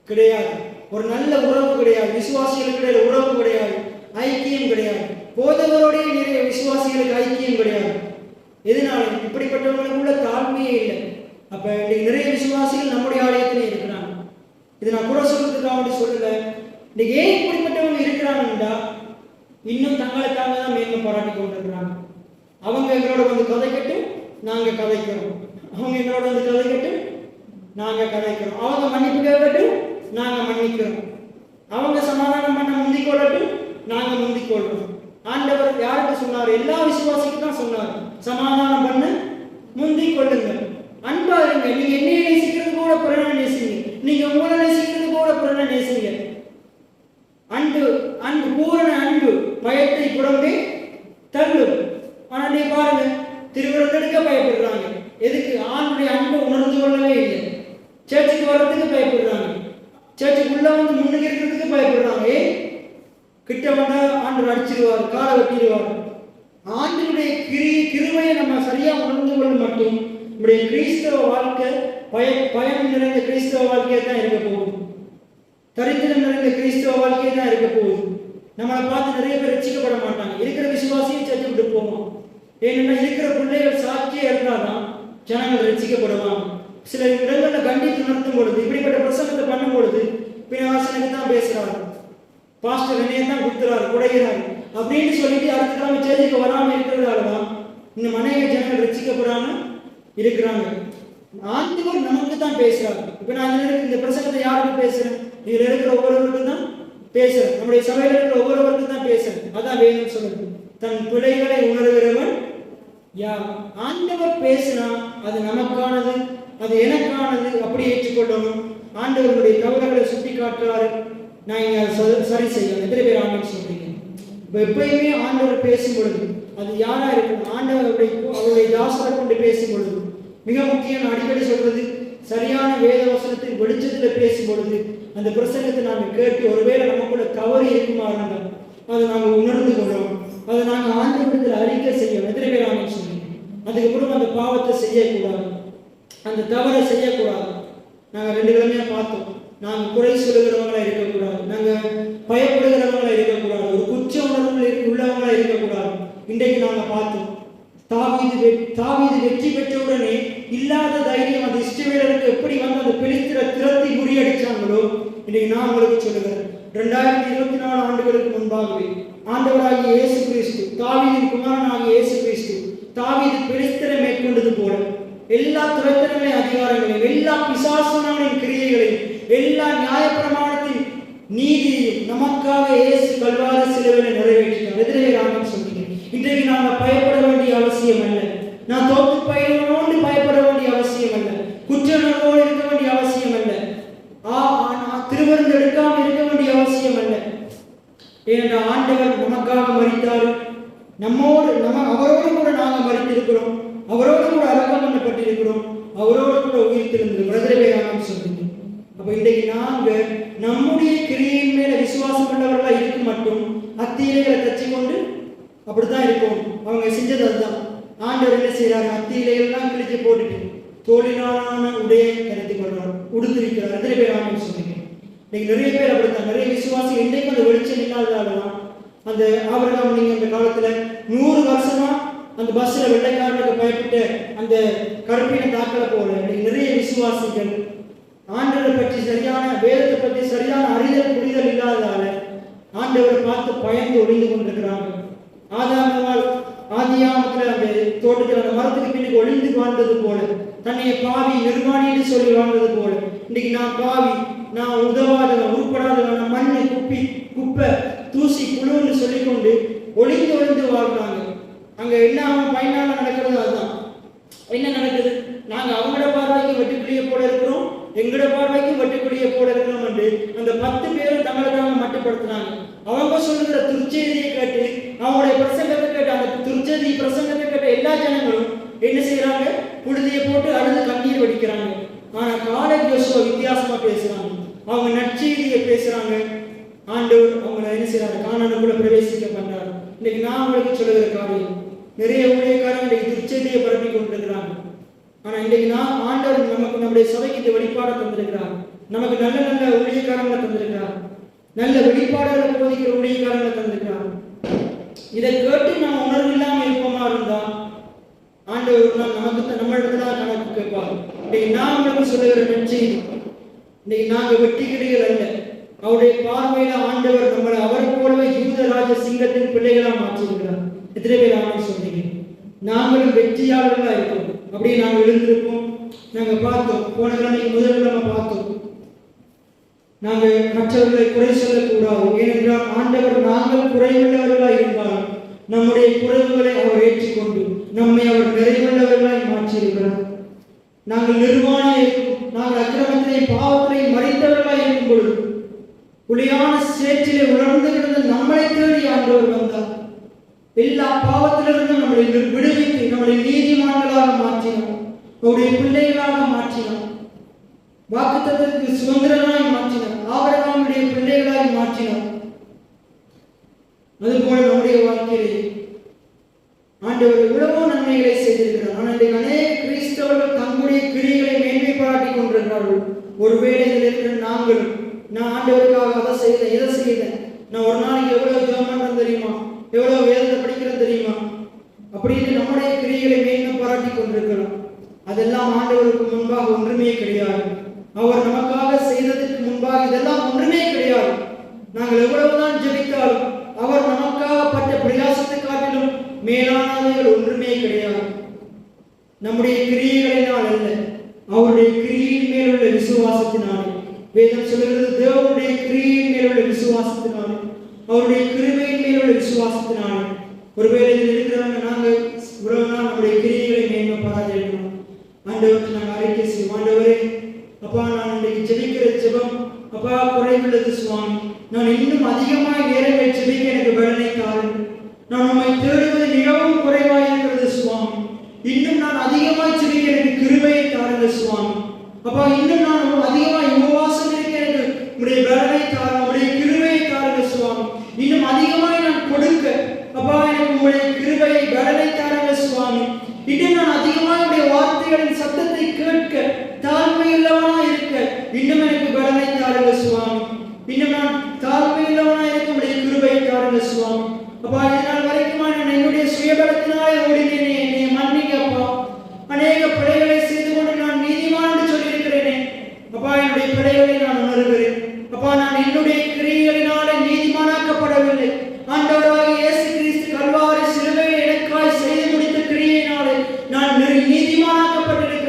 கிடையாது. ஒரு நல்ல உறவு கிடையாது. விசுவாசிகளுக்கு இடையில உறவு கிடையாது, ஐக்கியம் கிடையாது. போதவருடைய நிறைய விசுவாசிகளுக்கு ஐக்கியம் கிடையாது. எதனால? இப்படிப்பட்டவங்களுக்குள்ள தாழ்மையே இல்லை. அப்ப இன்னைக்கு நிறைய விசுவாசிகள் நம்முடைய ஆலயத்திலே இருக்கிறாங்க. இது நான் கூட சொல்றதுக்காக சொல்லல. இன்னைக்கு ஏன் இப்படிப்பட்டவங்க இருக்கிறாங்கன்னா, இன்னும் தங்களை தாங்க தான் மேன்மை பாராட்டி கொண்டிருக்கிறாங்க. அவங்க எங்களோட வந்து கதைக்கட்டும், நாங்க கதைக்கிறோம். அவங்க எங்களோட வந்து கதைக்கட்டும், நாங்க கதைக்கிறோம். அவங்க மன்னிப்பு கேட்கட்டும், நாங்க மன்னிக்கிறோம். அவங்க சமாதானம் பண்ண முந்திக் கொள்ளட்டும், நாங்க முந்திக் கொள்றோம். ஆண்டவர் யாருக்கு சொன்னார்? எல்லா விசுவாசிக்கும் தான் சொன்னார். சமாதானம் பண்ண முந்திக் கொள்ளுங்க, அன்பா இருங்க. நீங்க என்னைய நேசிக்கிறது கூட பிறனை நேசிங்க, நீங்க உங்களை நேசிக்கிறது கூட பிறனை நேசிங்க. அன்பு பூரண அன்பு பயத்தை புறம்பே தள்ளும். ஆனா நீ பாருங்க, திருவிழந்தெடுக்க பயப்படுறாங்க. எதுக்கு? ஆண்டுடைய அன்பை உணர்ந்து கொள்ளவே இல்லை. சர்ச்சுக்கு வர்றதுக்கு பயப்படுறாங்க. சர்ச்சுக்கு உள்ள வந்து முன்னுக்கு இருக்கிறதுக்கு பயப்படுறாங்க. கிட்ட வந்தா ஆண்டு அடிச்சிருவார், காலை வெட்டிடுவார். ஆண்டினுடைய கிருபையை நம்ம சரியா உணர்ந்து கொள்ள மட்டும் நம்முடைய கிறிஸ்தவ வாழ்க்கை பயன் நிறைந்த கிறிஸ்தவ வாழ்க்கையை தான் இருக்க போகுது. தரித்திரம் நிறைந்த கிறிஸ்தவ வாழ்க்கையை தான் இருக்க போகுது. நம்மளை பார்த்து நிறைய பேர் ரட்சிக்கப்பட மாட்டாங்க. இருக்கிற விசுவாசியை சர்ச்சை விட்டு போவோம். ஏன்னா இருக்கிற பிள்ளைகள் சாட்சியா இருந்தாதான் ஜனங்கள் ரட்சிக்கப்படுவாங்க. சில இடங்கள்ல கண்டித்து நடத்தும் பொழுது, இப்படிப்பட்ட பிரசங்கத்தை பண்ணும் பொழுது பின்னாசனுக்கு தான் பேசுறாரு, பாஸ்டர் என்னையை தான் குத்துறாரு, குடைகிறாரு அப்படின்னு சொல்லிட்டு அடுத்த கிழமை சேர்த்துக்கு வராம இருக்கிறதாலதான் இந்த மனைவி ஜனங்கள் ரட்சிக்கப்படாம இருக்கிறாங்க. ஆண்டவர் நமக்கு தான் பேசுறாரு. இப்ப நான் இந்த பிரசங்கத்தை யாருக்கு பேசுறேன்? இதுல இருக்கிற ஒவ்வொருவருக்கும் தான் பேசுறேன். நம்முடைய சபையில இருக்கிற ஒவ்வொருவருக்கும் தான் பேசுறேன். அதான் வேணும் சொல்லுது. தன் பிழைகளை உணர்கிறவன் யார்? ஆண்டவர் பேசினா அது நமக்கானது, அது எனக்கானது, அப்படி ஏற்றுக்கொள்ளணும். ஆண்டவர்களுடைய தவறுகளை சுட்டி காட்டுறாரு, நான் இங்க சரி செய்யணும். எத்தனை பேர் ஆண்டவர் சொல்றீங்க? இப்ப எப்பயுமே ஆண்டவர் பேசும் பொழுது அது யாரா இருக்கணும்? அவருடைய தாசரை கொண்டு பேசும் பொழுது மிக முக்கியம். நான் அடிக்கடி சொல்றது, சரியான வேத வசனத்தின் வெளிச்சத்தில் பேசும் பொழுது அந்த பிரசங்கத்தை நாங்கள் கேட்டு ஒருவேளை நமக்குள்ள தவறு இருக்குமா இருந்தால் அதை நாங்கள் உணர்ந்து கொள்றோம். அதை நாங்கள் ஆண்டவரிடத்தில் அறிக்கை செய்யணும். எத்தனை பேர் ஆண்டவர் சொல்றீங்க? அதுக்கப்புறம் அந்த பாவத்தை செய்யக்கூடாது, அந்த தவறை செய்யக்கூடாது. நாங்கள் 2 கிழமையா பார்த்தோம். நாங்கள் குறை சொல்லுகிறவங்களா இருக்கக்கூடாது, நாங்கள் பயப்படுகிறவங்களா இருக்கக்கூடாது, ஒரு குற்ற உணர்வு உள்ளவங்களா இருக்கக்கூடாது. இன்றைக்கு நாங்கள் பார்த்தோம், தாவீது வெற்றி பெற்றவுடனே இல்லாத தைரியம் அந்த இஸ்ரவேலருக்கு எப்படி வந்து அந்த பெலிஸ்தரை திரட்டி முறியடிச்சாங்களோ, இன்னைக்கு நான் உங்களுக்கு சொல்லுகிறேன். 2024 ஆண்டுகளுக்கு முன்பாகவே ஆண்டவராகிய இயேசு கிறிஸ்து, தாவீதின் குமாரனாகிய இயேசு கிறிஸ்து, தாவீது பெலிஸ்தரை மேற்கொண்டது போல எல்லா துரைத்தனங்களின் அதிகாரங்களையும், எல்லா பிசாசனங்களின் கிரியைகளையும், எல்லா நியாயப்பிரமாணத்தின் நீதியையும் நமக்காக இயேசு கல்வாரி சிலுவையில் நிறைவேற்றினார். எதிரே நான் சொல்கிறேன், இன்றைக்கு நாங்கள் பயப்பட வேண்டிய அவசியம் அல்ல. நான் தோற்று பயிரோடு பயப்பட வேண்டிய அவசியம் அல்ல. குற்றங்களோடு இருக்க வேண்டிய அவசியம் அல்ல. திருவிருந்து எடுக்காமல் இருக்க வேண்டிய அவசியம் அல்ல. ஏனென்றால் ஆண்டவர் நமக்காக மரித்தார். அவரோடு கூட நாங்கள் மரித்திருக்கிறோம். அவரோடு கூட அடக்கம் பண்ணப்பட்டிருக்கிறோம். அவரோடு கூட உயிர்த்திருந்திருக்கிறோம். சொல்லுங்க. அப்ப இன்றைக்கு நாங்கள் நம்முடைய கிரியின் மேல விசுவாசம் கொண்டவர்களா இருக்க மட்டும் அத்தியிலைகளை தச்சு கொண்டு அப்படித்தான் இருக்கும். அவங்க செஞ்சது அதுதான். ஆண்டவர் என்ன செய்யறாரு? அத்தியிலைகள்லாம் கிழிச்சு போட்டுட்டு தோழினாலான உடையை கருத்து கொள்றார், உடுத்திருக்கிறார். எத்தனை பேர் ஆண்டவர் சொல்லுங்க? இன்னைக்கு நிறைய பேர் அப்படித்தான். நிறைய விசுவாசி இன்றைக்கு அந்த வெளிச்சம் இல்லாததாலதான் அந்த ஆபிரகாம் நீங்க அந்த காலத்துல 100 வருஷமா அந்த பஸ்ல வெள்ளைக்காரனுக்கு பயப்பட்டு அந்த கருப்பின தாக்கல போல நிறைய விசுவாசிகள் ஆண்டவரை பற்றி சரியான வேதத்தை பற்றி சரியான அறிதல் புரிதல் இல்லாததால ஆண்டவரை பார்த்து பயந்து ஒளிந்து கொண்டிருக்கிறாங்க. ஆதியாமத்தில் அந்த தோட்டத்தில் அந்த மரத்துக்கு பின்னுக்கு ஒளிந்து வாழ்ந்தது போல, தன்னை பாவி நிர்வாணின்னு சொல்லி வாழ்ந்தது போல, இன்னைக்கு நான் பாவி, நான் உதவாதவன், உருப்படாதவன், நான் மண்ணு குப்பை தூசி புழுன்னு சொல்லிக்கொண்டு ஒளிந்து வாழ்றாங்க. அங்க என்ன பயனால நடக்கிறது? அதுதான் என்ன நடக்குது? நாங்க அவங்களோட பார்வைக்கு வெட்டுக்குழிய போல இருக்கிறோம், எங்களோட பார்வைக்கு வெட்டுக்குழிய போல இருக்கிறோம் என்று அந்த 10 பேரும் தங்களை தாங்க மட்டுப்படுத்தினாங்க. அவங்க சொல்லுகிற துர்ச்செய்தியை கேட்டு, அவங்களுடைய பிரசங்கத்தை கேட்டு, அந்த துர்ச்செய்தி பிரசங்கத்தை கேட்ட எல்லா ஜனங்களும் என்ன செய்யறாங்க? புழுதியை போட்டு அழுது கண்ணீர் வடிக்கிறாங்க. ஆனா காலேஜ் யோசுவா வித்தியாசமா பேசுறாங்க. அவங்க நற்செய்தியை பேசுறாங்க. ஆண்டவர் அவங்களை என்ன செய்யறாங்க? கானானுக்குள்ள பிரவேசிக்க பண்றாரு. இன்னைக்கு நான் உங்களுக்கு சொல்லுகிற காரியம், நிறைய ஊழியக்காரங்க இன்னைக்கு துர்ச்செய்தியை பரப்பி கொண்டிருக்கிறாங்க. ஆனா இன்னைக்கு நான் ஆண்டவர் நமக்கு நம்முடைய சபைக்கு இந்த வெளிப்பாடை தந்திருக்கிறார். நமக்கு நல்ல நல்ல ஊழியக்காரங்களை தந்திருக்கிறார். நல்ல வெளிப்பாடுகளை போதிக்கிற ஊழியக்காரங்களை தந்திருக்கிறார். இதை கேட்டு நம்ம உணர்வு இல்லாம இருப்போமா இருந்தா ஆண்டவர் நமக்கு நம்மளிடத்துல கணக்கு கேட்பார். இன்னைக்கு நான் உங்களுக்கு சொல்லுகிற நற்செய்தி, இன்னைக்கு நாங்க வெட்டிக்கிடுகள் அல்ல. அவருடைய பார்வையில ஆண்டவர் நம்மளை அவர் போலவே யூதராஜ சிங்கத்தின் பிள்ளைகளா மாற்றிருக்கிறார். எத்தனை பேர் ஆண்டு சொன்னீங்க? நாங்களும் வெற்றியாளர்களா இருக்கோம். அப்படியே நாங்கள் எழுந்திருப்போம். நாங்க பார்த்தோம், போன கிழமைக்கு முதல் நம்ம பார்த்தோம், நாங்கள் மற்றவர்களை குறை சொல்லக்கூடாது. ஏனென்றால் ஆண்டவர் நாங்கள் குறைவுள்ளவர்களாய் இருந்தால் நம்முடைய குறைவுகளை அவர் ஏற்றுக்கொண்டு நம்மை அவர் நிறைவுள்ளவர்களாய் மாற்றியிருக்கிறார். நாங்கள் நிர்வாணியை இருக்கும், நாங்கள் அக்கிரமத்திலே பாவத்திலே மறைத்தவர்களாய் இருக்கும் பொழுது புலியான சேற்றிலே உணர்ந்து கிடந்த நம்மளை தேடி ஆண்டவர் வந்தார். எல்லா பாவத்திலிருந்தும் நம்மளை விடுவித்து நம்மளை நீதிமான்களாக மாற்றினார். அவருடைய பிள்ளைகளாக மாற்றினார். வாக்குத்தத்தத்திற்கு சுதந்திரனாய் மாற்றினார். ஆபிரகாமுடைய பிள்ளைகளாய் மாற்றினார். அதுபோல நம்முடைய வாழ்க்கையிலே ஆண்டவர் எவ்வளவோ நன்மைகளை செய்திருக்கிறார். ஆனால் அநேக கிறிஸ்தவர்கள் தங்களுடைய கிரிகளை மேன்மை பாராட்டி கொண்டிருக்கிறார்கள். ஒருவேளை இதில் இருக்கிற நாங்களும், நான் ஆண்டவருக்காக அதை செய்தேன், இதை செய்தேன், நான் ஒரு நாளைக்கு எவ்வளவு ஜெபம் பண்றேன் தெரியுமா, எவ்வளவு வேதத்தை படிக்கிறேன் தெரியுமா, அப்படின்னு நம்முடைய கிரிகளை மேன்மை பாராட்டி கொண்டிருக்கிறோம். அதெல்லாம் ஆண்டவருக்கு முன்பாக ஒன்றுமே கிடையாது. அவர் நமக்காக செய்ததற்கு முன்பாக இதெல்லாம் ஒன்றுமே கிடையாது. நாங்கள் எவ்வளவுதான் ஜெபித்தாலும் அவர் நமக்காக பட்ட பிரயாசத்தை காட்டிலும் மேலானவைகள் ஒன்றுமே கிடையாது. நம்முடைய கிரியைகளினால் அல்ல, அவருடைய கிரியின் மேலுள்ள விசுவாசத்தினாலே. வேதம் சொல்லுகிறது, தேவனுடைய கிரியின் மேலுள்ள விசுவாசத்தினாலே, அவருடைய கிருபையின் மேலுள்ள விசுவாசத்தினாலே. ஒருவேளை இருக்கிறவங்க நாங்கள் உறவுனா நம்முடைய கிரியைகளை மேன்மை பாராட்டணும். ஆண்டவருக்கு நாங்கள் அறிக்கை செய்வோம், ஆண்டவரே அப்பா, நான் இன்றைக்கு ஜெபிக்கிற ஜெபம் அப்பா குறைவுள்ளது சுவாமி. நான் இன்னும் அதிகமாய் நேரங்கள் ஜெபிக்க எனக்கு பலனை தாருங்கள். நான் உம்மை தேடுவது மிகவும் குறைவாய் இருக்கிறது சுவாமி. இன்னும் நான் அதிகமாய் ஜெபிக்க எனக்கு கிருபையை தாருங்கள் சுவாமி. அப்பா, இன்னும் நான் அதிகமாய் உபவாசம் இருக்க எனக்கு உடைய பலனை தாருங்கள், உடைய கிருபையை தாருங்கள் சுவாமி. இன்னும் அதிகமாய் நான் கொடுக்க அப்பா எனக்கு உடைய கிருபையை பலனை தாருங்கள் சுவாமி. இன்னும் நான் அதிகமாய் உடைய வார்த்தைகளின் சத்தத்தை கேட்க தாழ்மையுள்ளவனா இருக்க இன்னும் எனக்கு பலனை தாருங்கள் சுவாமி. இன்னும் நான் தாழ்மையுள்ளவனா இருக்க உடைய கிருபையை தாருங்கள் சுவாமி. அப்பா, இதனால் வரைக்கும் நான் என்னுடைய சுயபலத்தினாலே ஓடினேனே, என்னை மன்னிங்க அப்பா. அநேக பிழைகளை செய்து கொண்டு நான் நீதிமான் என்று சொல்லியிருக்கிறேனே அப்பா, என்னுடைய பிழைகளை நான் உணர்கிறேன் அப்பா. நான் என்னுடைய கிரியைகளினாலே நீதிமானாக்கப்படவில்லை. ஆண்டவராகிய இயேசு கிறிஸ்து கல்வாரி சிலுவையில் எனக்காய் செய்து முடித்த கிரியையினாலே நான் நீதிமானாக்கப்பட்டிருக்கிறேன்.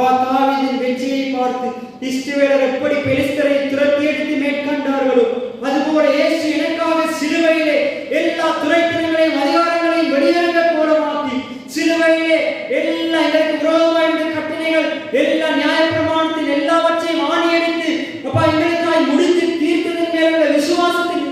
அப்பா தாவீதின் வெற்றியை பார்த்து இஸ்ரவேலர் எப்படி பெலிஸ்தரை துரத்தி எடுத்து மேற்கொண்டார்களோ அதுபோல இயேசு எனக்காக சிலுவையிலே எல்லா துரைத்தனங்களையும் அதிகாரங்களையும் வெளியேற போலமாக்கி சிலுவையிலே எல்லா இதற்கு விரோதமாக இருந்த கட்டளைகள் எல்லா நியாயப்பிரமாணத்தின் எல்லாவற்றையும் ஆணியடித்து அப்பா எங்களுக்காய் முடித்து தீர்த்ததன் மேலுள்ள விசுவாசத்தில்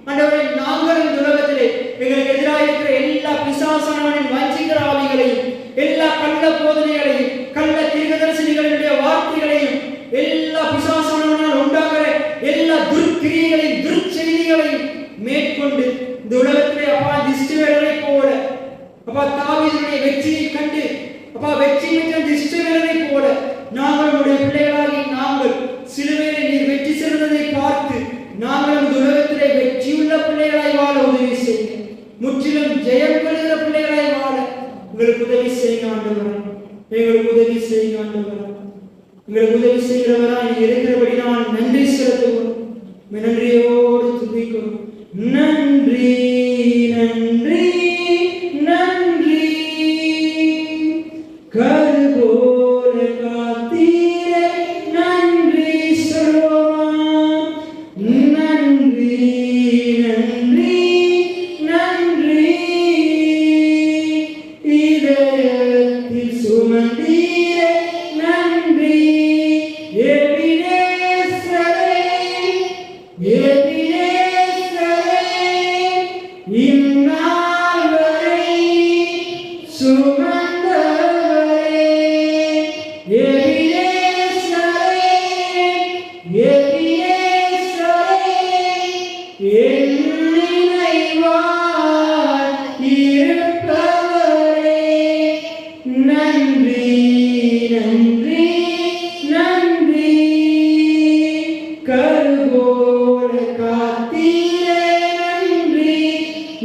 ஆண்டவரே நாங்கள் இந்த உலகத்திலே எங்களுக்கு எதிராக இருக்கிற எல்லா பிசாசானவனின் வஞ்சிக்கிற ஆவிகளையும் எல்லா கள்ள போதனைகளையும் கள்ள தீர்க்கதரிசிகளுடைய வார்த்தைகளையும் எல்லா பிசாசானவனால் உண்டாகிற எல்லா துர்க்கிரியைகளையும் துர்ச்செய்திகளையும் மேற்கொண்டு இந்த உலகத்திலே அப்பா இஸ்ரவேலரை போல அப்பா தாவீதுடைய வெற்றியை கண்டு அப்பா வெற்றி பெற்ற இஸ்ரவேலரை போல நாங்கள் உடைய பிள்ளைகளாகி நாங்கள் சிலுவையிலே நீர் வெற்றி செல்வதை பார்த்து நாங்கள் இந்த உலகத்திலே வெற்றியுள்ள பிள்ளைகளாய் வாழ உதவி செய்யுங்க. முற்றிலும் ஜெயம் கொள்கிற பிள்ளைகளாய் வாழ எங்களுக்கு உதவி செய்யுங்க ஆண்டவரே. எங்களுக்கு உதவி செய்யுங்க ஆண்டவரே. எங்களுக்கு உதவி செய்கிறவரா நீ இருக்கிறபடி நான் நன்றி செலுத்துவோம். நன்றியோடு துதிக்கிறோம். நன்றி நன்றி நன்றி கருபோல காத்தீரே நன்றி சொல்வோம். நன்றி நன்றி நன்றி இதயத்தில் சுமந்தீரே நன்றி எபினேசரே எபினேசரே இந்நாள் வரை சுமந்தவரே எபினேசரே எபினேசரே என் நினைவாய் இருப்பவரே நன்றி நன்றி நன்றி கருபோல காத்தீரே நன்றி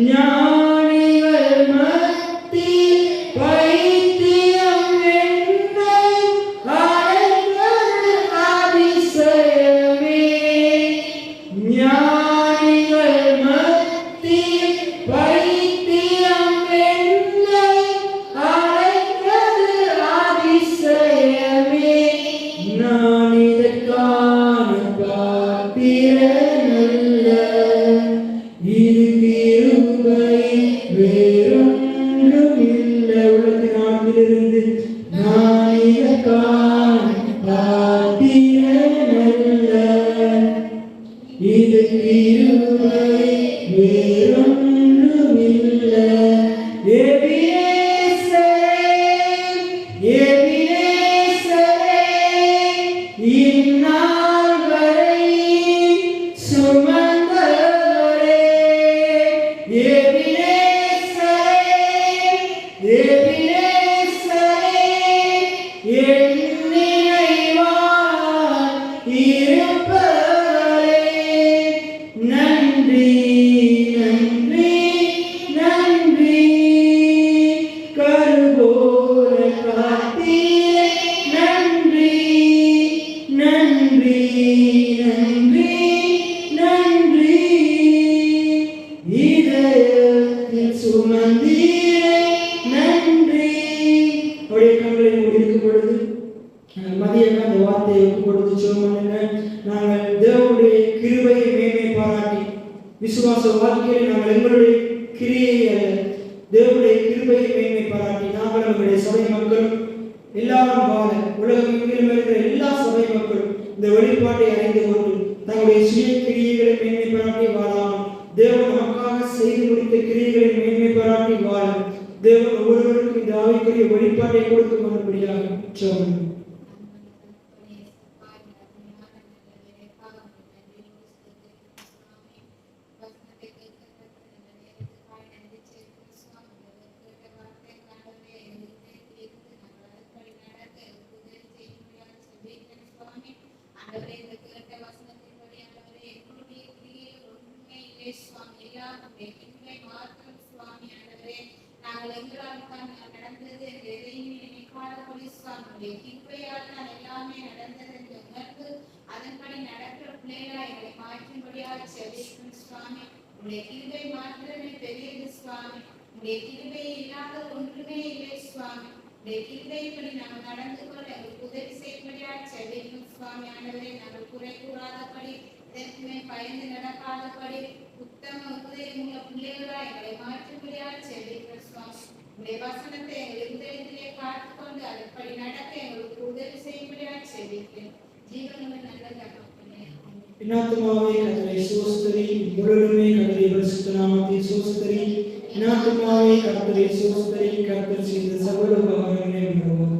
ஞானிகள் மத்தியில் பைத்தியம் என்னை அழைத்தது அதிசயமே ஞானிகள் மத்தியில் பைத்தியம் என்னை அழைத்தது அதிசயமே நான் இதற்கான பாத்திரனல்ல இது கிருபை வேறொன்றும் இல்லை உலகத்தின் ஆழ்விலிருந்து நான் இதற்கான பாத்திரனல்ல இது கிருபை வேறொன்றும் இல்லை எபினேசரே எபினேசரே இந்நாள் வரை சுமந்தவரே எபினேசரே எபினேசரே என் நினைவாய் இருப்பவரே நன்றி நன்றி நன்றி கருபோல காத்தீரே நன்றி நன்றி நன்றி நன்றி இதயத்தில் சுமந்தீரே நன்றி. அவருடைய கண்களை மூடியிருக்கும் பொழுது மதியம் அந்த வார்த்தையை ஒப்புக் கொடுத்து சொல்லுங்க. நாங்கள் தேவனுடைய கிருபையை மேன்மை பாராட்டி விசுவாச வாழ்க்கையில் நாங்கள் எங்களுடைய கிரியை அல்ல தேவனுடைய கிருபையை மேன்மை பாராட்டி நாங்கள் நம்முடைய சபை மக்கள் எல்லாரும் வாழ உலகம் எங்கிலும் இருக்கிற எல்லா சபை மக்களும் இந்த வெளிப்பாட்டை அறிந்து கொண்டு தங்களுடைய சுய கிரியைகளை மேன்மை பாராட்டி வாழாமல் தேவன் நமக்காக செய்து முடித்த கிரியைகளை மேன்மை பாராட்டி வாழ தேவன் ஒவ்வொருவருக்கும் இந்த ஆவிக்குரிய வெளிப்பாட்டை கொடுத்து கொண்டபடியாக சொல்லுங்கள். இப்படி நாங்கள் நடந்து கொள்ள எங்களுக்கு உதவி செய்யும்படியாக செபிக்கும் சுவாமி. ஆண்டவரே, நாங்கள் குறை கூறாதபடி, இதற்கு பயந்து நடக்காதபடி உத்தம உதயம் உள்ள பிள்ளைகளாக எங்களை மாற்றும்படியாக செபிக்கும் சுவாமி. உடைய வசனத்தை எங்கள் உதயத்திலே காத்துக்கொண்டு அதன்படி நடக்க எங்களுக்கு உதவி செய்யும்படியாக செபிக்கிறேன். ஜீவனுள்ள நல்ல தகப்பனே, இன்னாத்துமாவே கர்த்தரை ஸ்தோத்திரி, முழுவதுமே கர்த்தருடைய பரிசுத்த நாமத்தை ஸ்தோத்திரி. இன்னாத்துமாவே கர்த்தரை ஸ்தோத்திரி, கர்த்தர் செய்த சகல உபகாரங்களையும் மறவாதே.